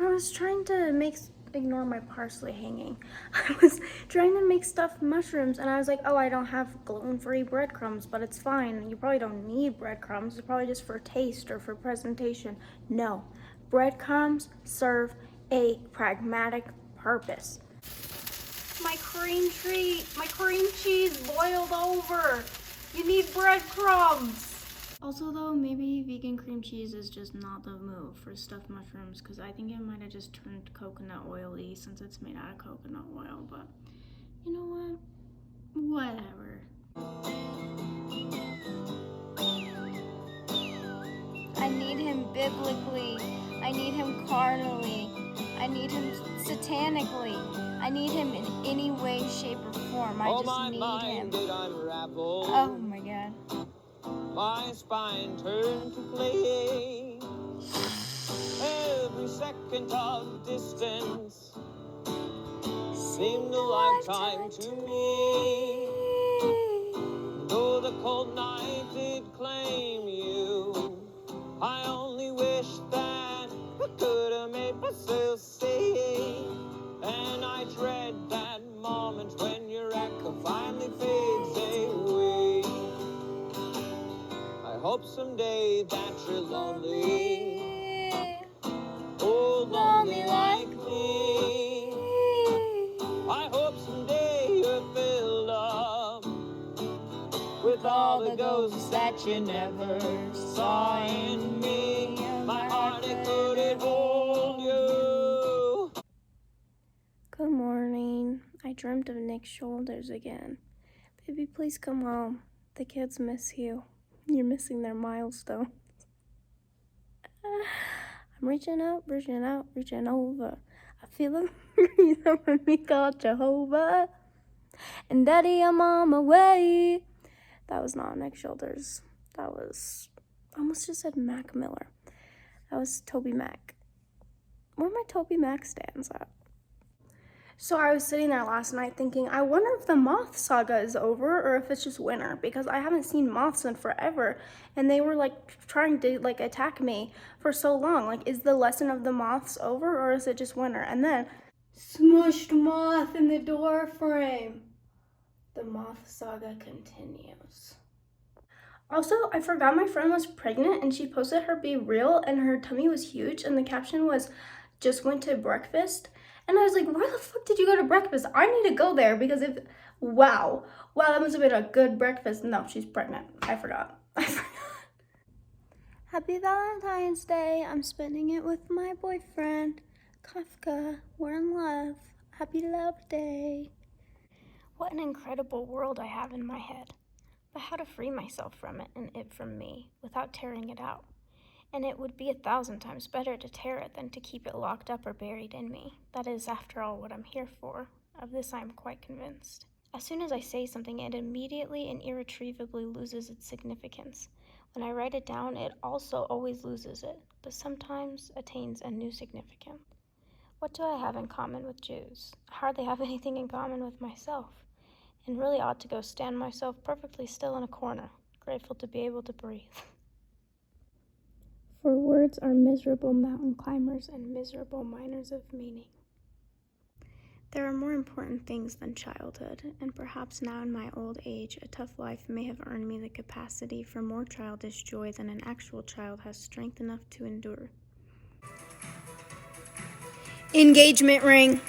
I was trying to ignore my parsley hanging. I was trying to make stuffed mushrooms, and I was like, oh, I don't have gluten-free breadcrumbs, but it's fine. You probably don't need breadcrumbs. It's probably just for taste or for presentation. No, breadcrumbs serve a pragmatic purpose. My cream cheese boiled over. You need breadcrumbs. Also though, maybe vegan cream cheese is just not the move for stuffed mushrooms, because I think it might have just turned coconut oily since it's made out of coconut oil, but you know what? Whatever. I need him biblically. I need him carnally. I need him satanically. I need him in any way, shape, or form. I just need him. Oh my God. My spine turned to flame. Every second of distance seemed a lifetime to me. Though the cold night did claim you, I only wish that I could have made myself stay. And I dread that moment when your echo finally fades away. I hope someday that you're lonely, oh, lonely like me. I hope someday you're filled up with all the ghosts that you never saw in me. My heart, it couldn't hold you. Good morning. I dreamt of Nick's shoulders again. Baby, please come home. The kids miss you. You're missing their milestone. I'm reaching out, reaching over. I feel a breeze over me called Jehovah. And Daddy, I'm on my way. That was not Nick's shoulders. That was, I almost just said Mac Miller. That was Toby Mac. Where are my Toby Mac stands at? So I was sitting there last night thinking, I wonder if the moth saga is over or if it's just winter, because I haven't seen moths in forever, and they were like trying to like attack me for so long. Like, is the lesson of the moths over, or is it just winter? And then, smushed moth in the door frame. The moth saga continues. Also, I forgot my friend was pregnant and she posted her Be Real and her tummy was huge and the caption was, just went to breakfast. And I was like, where the fuck did you go to breakfast? I need to go there, because if, wow, that must have been a good breakfast. No, she's pregnant. I forgot. Happy Valentine's Day. I'm spending it with my boyfriend, Kafka. We're in love. Happy Love Day. What an incredible world I have in my head. But how to free myself from it and it from me without tearing it out. And it would be 1,000 times better to tear it than to keep it locked up or buried in me. That is, after all, what I'm here for. Of this I am quite convinced. As soon as I say something, it immediately and irretrievably loses its significance. When I write it down, it also always loses it, but sometimes attains a new significance. What do I have in common with Jews? I hardly have anything in common with myself. and really ought to go stand myself perfectly still in a corner, grateful to be able to breathe. For words are miserable mountain climbers and miserable miners of meaning. There are more important things than childhood, and perhaps now in my old age, a tough life may have earned me the capacity for more childish joy than an actual child has strength enough to endure. Engagement ring.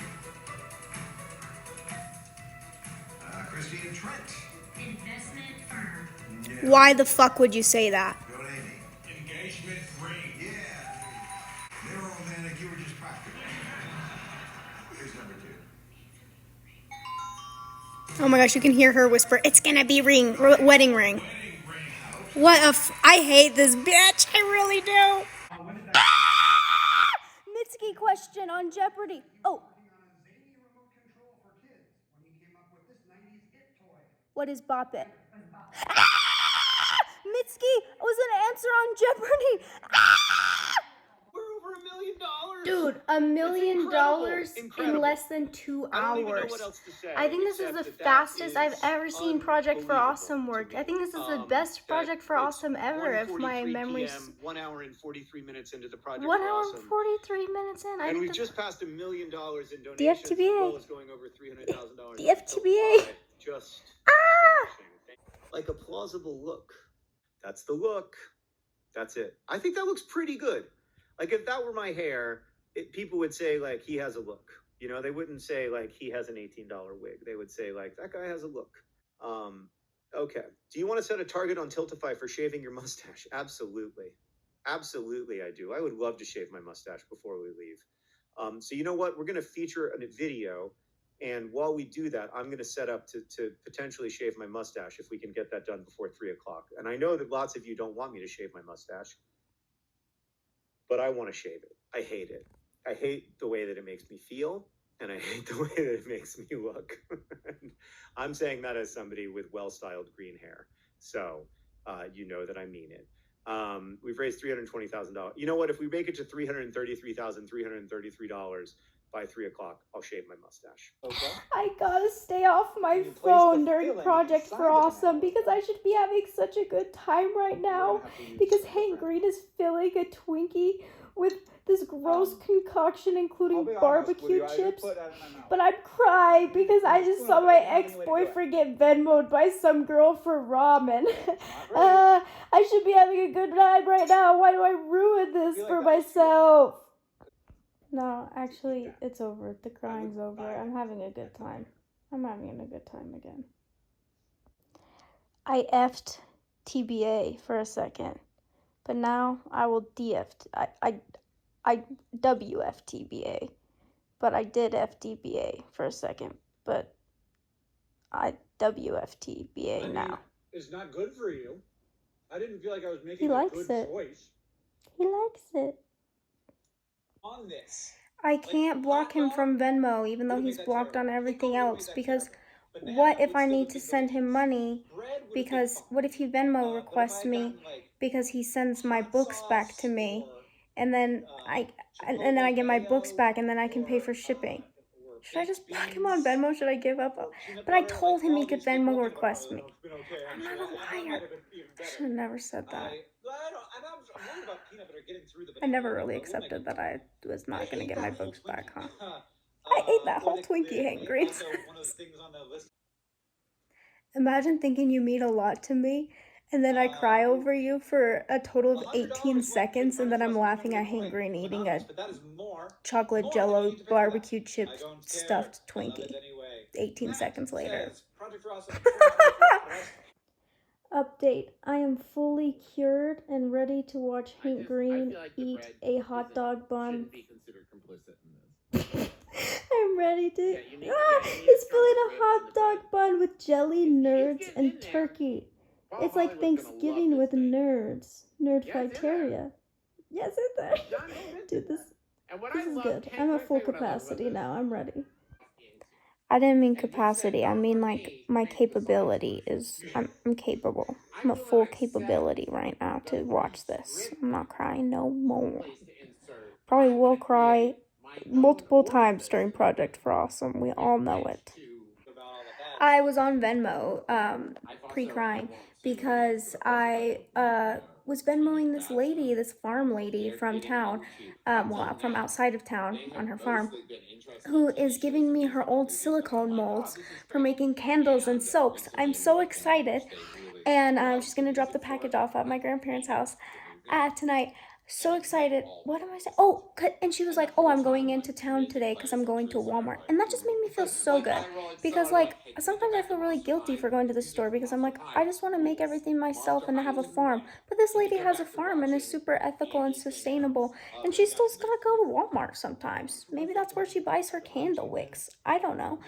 Christine Trent. Investment firm. No. Why the fuck would you say that? Go to Amy. Engagement ring. Yeah. They were romantic. You were just practical. Here's number 2. Oh my gosh, you can hear her whisper, "It's gonna be wedding ring." I hate this bitch, I really do. Mitski question on Jeopardy. Oh. What is Bop It? Mitski was an answer on Jeopardy. We're over $1 million. Dude, $1 million Incredible. in less than 2 I don't even know hours. what else to say. I think this is the except that fastest is I've ever seen Project for Awesome unbelievable work. to me. I think this is the best Project for It's Awesome ever, if my 1:43 memory's... PM, 1 hour and 43 minutes into the Project 1 for hour Awesome. and 43 minutes in. And we've just passed $1 million in donations, The as FTBA. well as going over $300,000. The FTBA. Just Ah! like a plausible look. That's the look. That's it. I think that looks pretty good. Like if that were my hair, people would say like he has a look. You know, they wouldn't say like he has an $18 wig. They would say like that guy has a look. Okay. Do you want to set a target on Tiltify for shaving your mustache? Absolutely. Absolutely, I do. I would love to shave my mustache before we leave. So you know what? We're going to feature a video. And while we do that, I'm going to set up to potentially shave my mustache if we can get that done before 3 o'clock. And I know that lots of you don't want me to shave my mustache, but I want to shave it. I hate it. I hate the way that it makes me feel, and I hate the way that it makes me look. I'm saying that as somebody with well-styled green hair. So you know that I mean it. We've raised $320,000. You know what? If we make it to $333,333 by 3 o'clock, I'll shave my mustache. Okay. I gotta stay off my place phone the during filling Project inside for the Awesome mouth. because I should be having such a good time right now because Hank Green is filling a Twinkie with this gross concoction including barbecue chips. But I'm crying because I just saw my ex-boyfriend get Venmo'd by some girl for ramen. I should be having a good time right now. Why do I ruin this for myself? No, actually, it's over. The crying's over. I'm having a good time. I'm having a good time again. I effed TBA for a second, but now I will DF. I WF TBA, but I did FTBA for a second, but I WF TBA now. It's not good for you. I didn't feel like I was making He a likes good it. choice He likes it. on this. I can't block him from Venmo, even though he's blocked on everything else, because what if I need to send him money? Because what if he Venmo requests me because he sends my books back to me, and then I get my books back, and then I can pay for shipping. Should I just block him on Venmo? Should I give up? But I told him he could Venmo request me. I'm not a liar. I should have never said that. I never really accepted that I was not going to get my books back, huh? I ate that whole Twinkie, Hank Green. Imagine thinking you mean a lot to me, and then I cry over you for a total of 18 seconds, and then I'm laughing at Hank Green eating a chocolate jello barbecue chip stuffed Twinkie. 18 seconds later. Update. I am fully cured and ready to watch Hank Green eat a hot dog bun. I'm ready to... he's filling a hot dog bun with jelly, nerds, and turkey. It's like Thanksgiving with nerds. Nerd criteria. Yes, it's there. Dude, this is good. I'm at full capacity now. I'm ready. I didn't mean capacity. I mean like my capability is... I'm capable. I'm at full capability right now to watch this. I'm not crying no more. Probably will cry multiple times during Project for Awesome. We all know it. I was on Venmo, pre-crying, because I was Venmoing this lady, this farm lady from town, well, from outside of town on her farm, who is giving me her old silicone molds for making candles and soaps. I'm so excited, and she's gonna drop the package off at my grandparents' house tonight. So excited. What am I saying? Oh, and she was like, "Oh, I'm going into town today because I'm going to Walmart," and that just made me feel so good because, like, sometimes I feel really guilty for going to the store because I'm like, I just want to make everything myself and have a farm. But this lady has a farm and is super ethical and sustainable, and she still's gotta go to Walmart sometimes. Maybe that's where she buys her candle wicks. I don't know.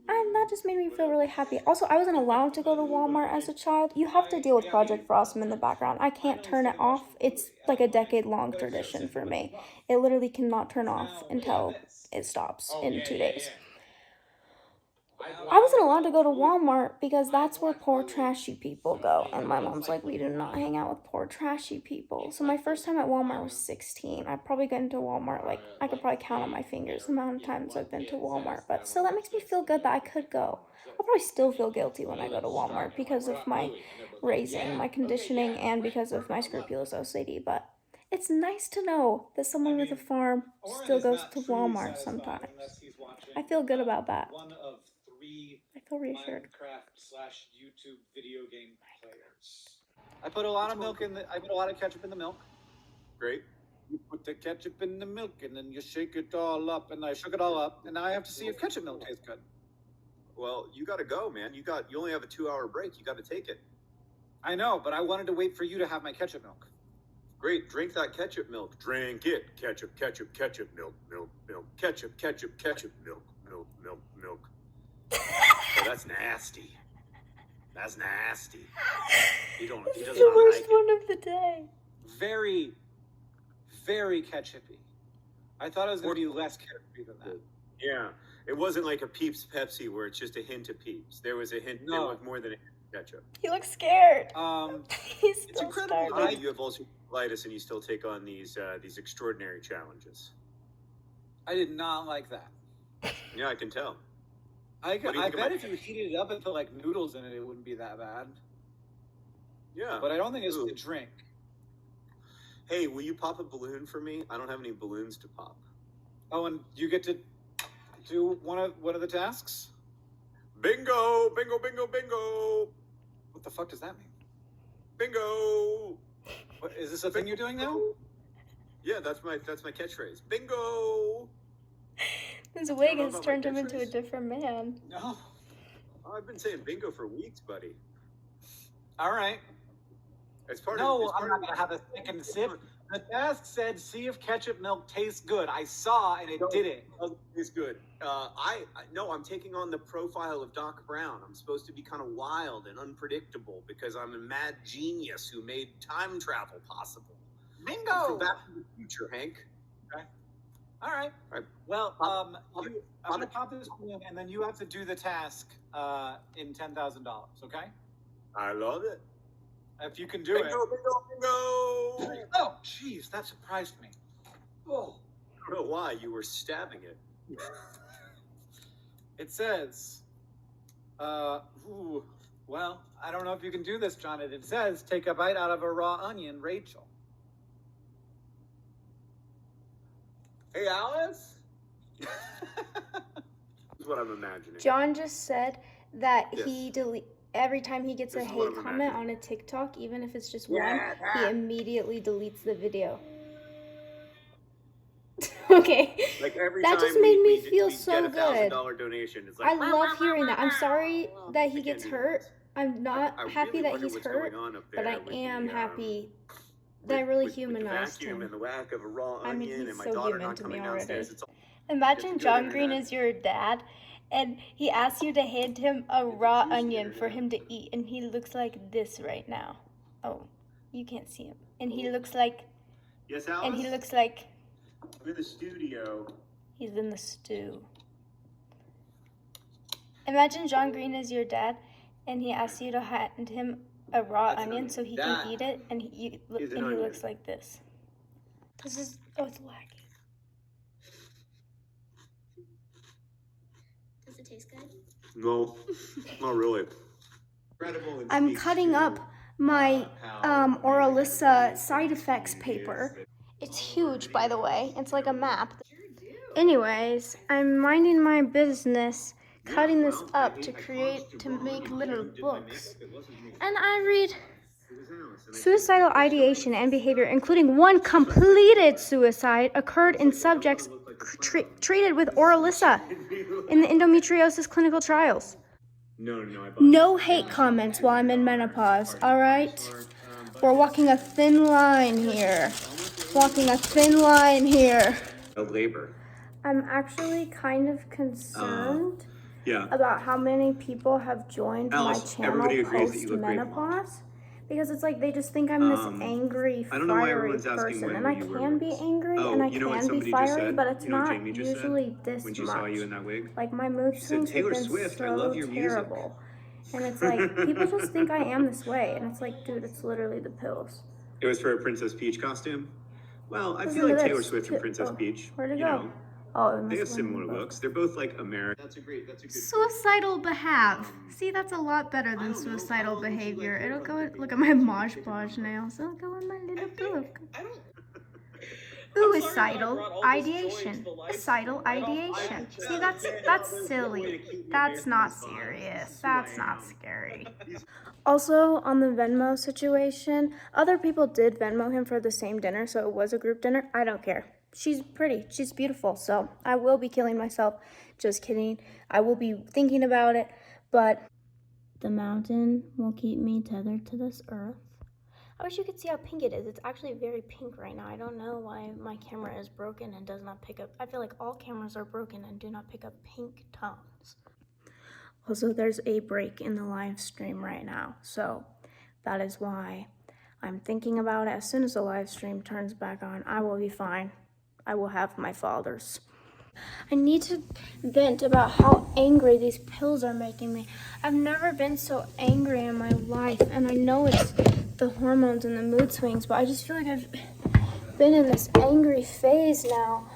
And that just made me feel really happy. Also, I wasn't allowed to go to Walmart as a child. You have to deal with Project Frostum in the background. I can't turn it off. It's like a decade-long tradition for me. It literally cannot turn off until it stops in 2 days. I wasn't allowed to go to Walmart because that's where poor trashy people go. And my mom's like, we do not hang out with poor trashy people. So my first time at Walmart was 16. I probably got into Walmart, like, I could probably count on my fingers the amount of times I've been to Walmart. But still, that makes me feel good that I could go. I'll probably still feel guilty when I go to Walmart because of my raising, my conditioning, and because of my scrupulous OCD. But it's nice to know that someone with a farm still goes to Walmart sometimes. I feel good about that. One of 3 I feel reassured. Minecraft/YouTube video game players. I put a lot of milk in I put a lot of ketchup in the milk. Great. You put the ketchup in the milk and then you shake it all up, and I shook it all up, and now I have to see if ketchup milk tastes good. Well, you gotta go, man. You only have a 2-hour break. You gotta take it. I know, but I wanted to wait for you to have my ketchup milk. Great. Drink that ketchup milk. Drink it. Ketchup, ketchup, ketchup, milk, milk, milk. Ketchup, ketchup, ketchup, milk, milk, milk, milk. Oh, that's nasty. That's nasty. He doesn't The worst like one of the day. Very, very ketchupy. I thought it was going to be less ketchupy than that. Yeah. It wasn't like a Peeps Pepsi where it's just a hint of Peeps. There was a hint. No. There was more than a hint of ketchup. He looks scared. He's It's still incredible starving. that you have ulcerative colitis and you still take on these extraordinary challenges. I did not like that. Yeah, I can tell. I What do you think bet about- if you heated it up and put like noodles in it, it wouldn't be that bad. Yeah. But I don't think it's Ooh. the drink. Hey, will you pop a balloon for me? I don't have any balloons to pop. Oh, and you get to do one of the tasks? Bingo! Bingo! Bingo! Bingo! What the fuck does that mean? Bingo! What, is this a thing you're doing now? Yeah, that's my catchphrase. Bingo! His wig know has about turned my him into a catchphrase? different man. No. Oh, I've been saying bingo for weeks, buddy. All right. It's part No, of. I'm not gonna have a second sip. The task said, "See if ketchup milk tastes good." I saw, and it didn't. It's good. I'm taking on the profile of Doc Brown. I'm supposed to be kind of wild and unpredictable because I'm a mad genius who made time travel possible. I'm Bingo! from Back to the Future, Hank. All right. All right. Well, I'm gonna pop this balloon, and then you have to do the task in $10,000. Okay? I love it. If you can do Bingo! it. Bingo! Bingo! Oh, jeez, that surprised me. Oh. I don't know why you were stabbing it. It says, well, I don't know if you can do this, John. It says, take a bite out of a raw onion, Rachel. Hey, Alice. That's what I'm imagining. John just said that Yes. he every time he gets This a is what hate I'm comment imagining. on a TikTok, even if it's just Yeah, one, he that. immediately deletes the video. Okay. Like every That time just made me we feel get so a good. $1,000 donation, it's I like love hearing that. I'm sorry that he I can't gets do hurt. this. I'm not I happy really that wonder he's what's hurt, going on up but there I with am the, happy that I really with the humanized vacuum him. and the whack of a raw I mean, onion he's and my so daughter human not to me coming already. downstairs. It's all Imagine good John internet. Green is your dad, and he asks you to hand him a raw onion for him to eat, and he looks like this right now. Oh, you can't see him. And he looks like, Yes, Alice? and he looks like I'm in the studio. he's in the stew. Imagine John Green is your dad, and he asks you to hand him a raw That's an onion onion. so he That can eat it, and he is an and he onion. looks like this. This is it's laggy. Does it taste good? No, not really. I'm cutting up my Oralissa side effects paper. It's huge, by the way. It's like a map. Anyways, I'm minding my business, cutting this up to make little books. And I read suicidal ideation and behavior, including one completed suicide, occurred in subjects treated with Oralissa in the endometriosis clinical trials. No hate comments while I'm in menopause, all right? We're walking a thin line here. Labor. I'm actually kind of concerned about how many people have joined Alice, my channel everybody agrees that you look great post-menopause. Because it's like they just think I'm this angry, I don't know why fiery everyone's asking person. when And were I you wear can be wigs? angry Oh, and I you know what can be somebody just fiery, said? but it's You know what not Jamie just said usually this when she much. saw you in that wig? Like my mood She said, swings have "Taylor been Swift, so I love your music." terrible. And it's like, people just think I am this way. And it's like, dude, it's literally the pills. It was for a Princess Peach costume? Well, I Listen feel to like Taylor this. Swift and Princess Peach, Where'd it you go? know, Oh, it they have must have been in similar the book. looks. They're both like American. That's a good. Suicidal behave. See, that's a lot better than suicidal behavior. It'll go, look at my Mosh Posh nails. It'll go in my little book. Suicidal ideation. Suicidal ideation. See, that's silly. That's not serious. That's not scary. Also, on the Venmo situation, other people did Venmo him for the same dinner, so it was a group dinner. I don't care. She's pretty. She's beautiful, so I will be killing myself. Just kidding. I will be thinking about it, but the mountain will keep me tethered to this earth. I wish you could see how pink it is. It's actually very pink right now. I don't know why my camera is broken and does not pick up. I feel like all cameras are broken and do not pick up pink tones. Also, there's a break in the live stream right now, so that is why I'm thinking about it. As soon as the live stream turns back on, I will be fine. I will have my fathers. I need to vent about how angry these pills are making me. I've never been so angry in my life, and I know it's the hormones and the mood swings, but I just feel like I've been in this angry phase now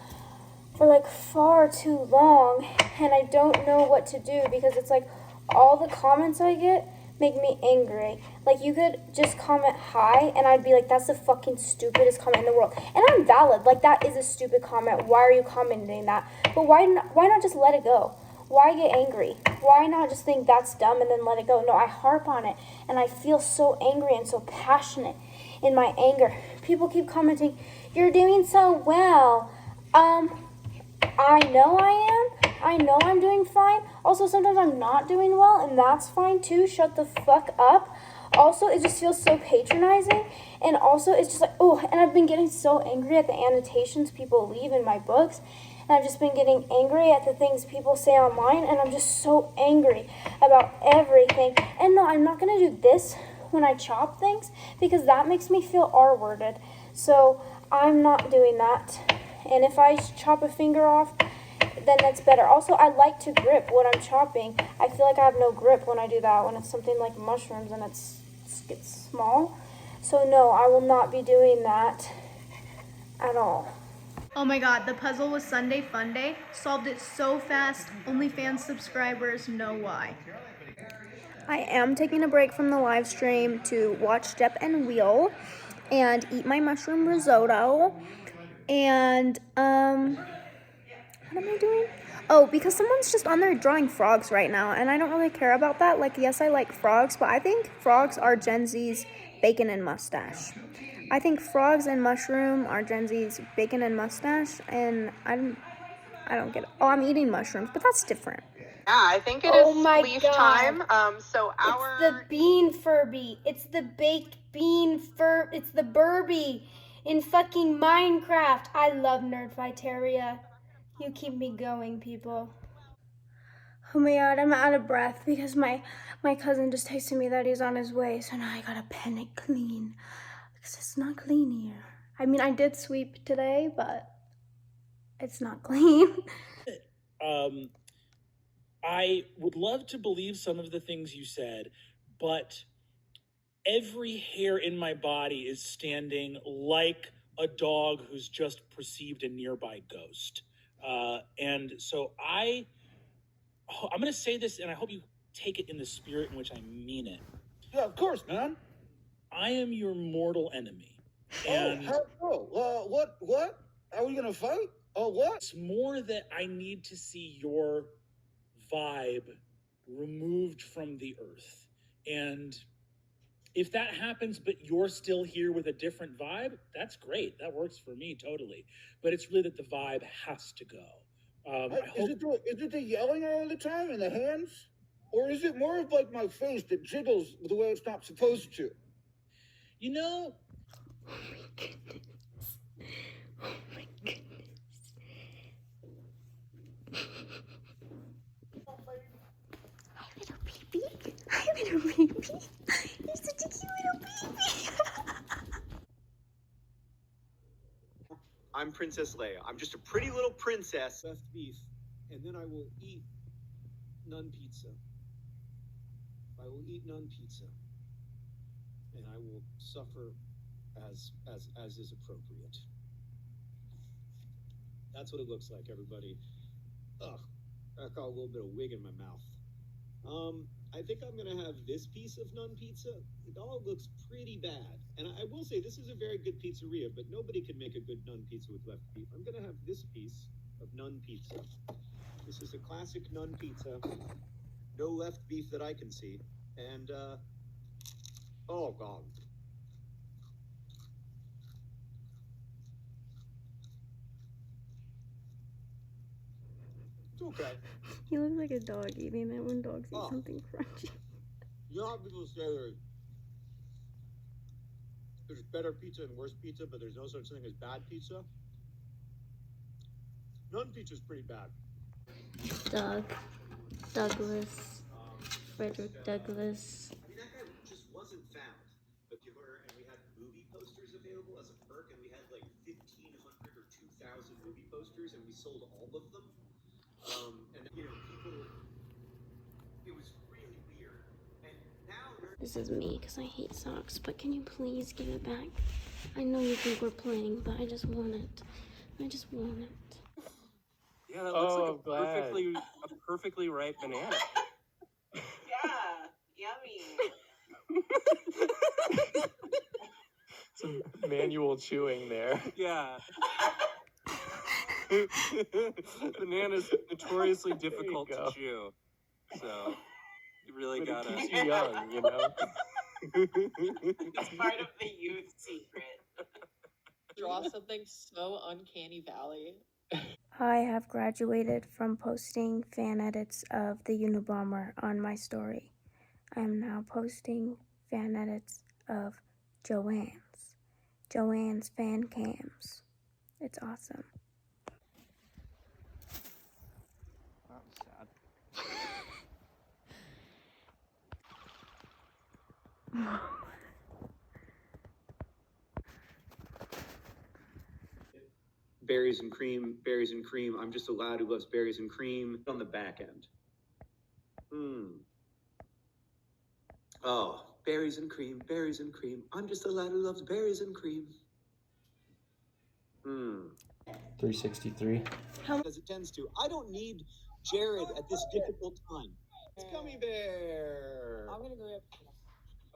for like far too long, and I don't know what to do because it's like all the comments I get make me angry. Like, you could just comment hi and I'd be like, that's the fucking stupidest comment in the world, and I'm valid. Like, that is a stupid comment. Why are you commenting that? But why not just let it go? Why get angry? Why not just think that's dumb and then let it go? No, I harp on it, and I feel so angry and so passionate in my anger. People keep commenting, you're doing so well. I know I am. I know I'm doing fine. Also, sometimes I'm not doing well, and that's fine too. Shut the fuck up. Also, it just feels so patronizing. And also, it's just like, oh, and I've been getting so angry at the annotations people leave in my books. And I've just been getting angry at the things people say online. And I'm just so angry about everything. And no, I'm not going to do this when I chop things, because that makes me feel R-worded. So I'm not doing that. And if I chop a finger off, then that's better. Also, I like to grip what I'm chopping. I feel like I have no grip when I do that, when it's something like mushrooms and it gets small. So no, I will not be doing that at all. Oh my god, the puzzle was Sunday Fun Day. Solved it so fast, OnlyFans subscribers know why. I am taking a break from the live stream to watch Step and Wheel and eat my mushroom risotto. And, what am I doing? Oh, because someone's just on there drawing frogs right now, and I don't really care about that. Like, yes, I like frogs, but I think frogs are Gen Z's bacon and mustache. I think frogs and mushroom are Gen Z's bacon and mustache, and I don't get it. Oh, I'm eating mushrooms, but that's different. Yeah, I think it is leaf time. It's the bean Furby. It's the baked bean It's the Burby in fucking Minecraft. I love Nerdfighteria. You keep me going, people. Oh my god, I'm out of breath because my cousin just texted me that he's on his way, so now I gotta pen it clean because it's not clean here. I mean, I did sweep today, but it's not clean. I would love to believe some of the things you said, but every hair in my body is standing like a dog who's just perceived a nearby ghost. And so I I'm going to say this, and I hope you take it in the spirit in which I mean it. Yeah, of course, man. I am your mortal enemy. And What? Are we gonna fight? Oh, what? It's more that I need to see your vibe removed from the earth. And if that happens, but you're still here with a different vibe, that's great. That works for me totally. But it's really that the vibe has to go. Is it the yelling all the time and the hands? Or is it more of like my face that jiggles the way it's not supposed to? You know, Oh my goodness. Oh my goodness. Hi, little baby. Hi, little baby. You're such a cute little baby. I'm Princess Leia. I'm just a pretty little princess. Left beef, and then I will eat none pizza. I will eat none pizza, and I will suffer as is appropriate. That's what it looks like, everybody. Ugh, I got a little bit of wig in my mouth. I think I'm gonna have this piece of none pizza. It all looks pretty bad, and I will say this is a very good pizzeria, but nobody can make a good none pizza with left beef. I'm gonna have this piece of none pizza. This is a classic none pizza. No left beef that I can see, and oh god. It's okay. You look like a dog eating it when dogs eat Oh. something crunchy. You know how people say there's better pizza and worse pizza, but there's no such thing as bad pizza? None pizza's pretty bad. Douglas, Frederick Douglass. I mean, that guy just wasn't found. But and we had movie posters available as a perk, and we had like 1,500 or 2,000 movie posters, and we sold all of them. And you know, people, it was really weird. And now This is me because I hate socks, but can you please give it back? I know you think we're playing, but I just want it. I just want it. Yeah, that looks like a perfectly ripe banana. Yeah, yummy. Some manual chewing there. Yeah. Banana's notoriously difficult to chew, so you really gotta. It keeps you young, you know. It's part of the youth secret. Draw something so uncanny valley. I have graduated from posting fan edits of the Unabomber on my story. I am now posting fan edits of Joanne's fan cams. It's awesome. That was sad. berries and cream, berries and cream. I'm just a lad who loves berries and cream on the back end. Oh, berries and cream, berries and cream. I'm just a lad who loves berries and cream. 363. As it tends to. I don't need Jared at this difficult time. It's Gummy Bear. I'm gonna go up.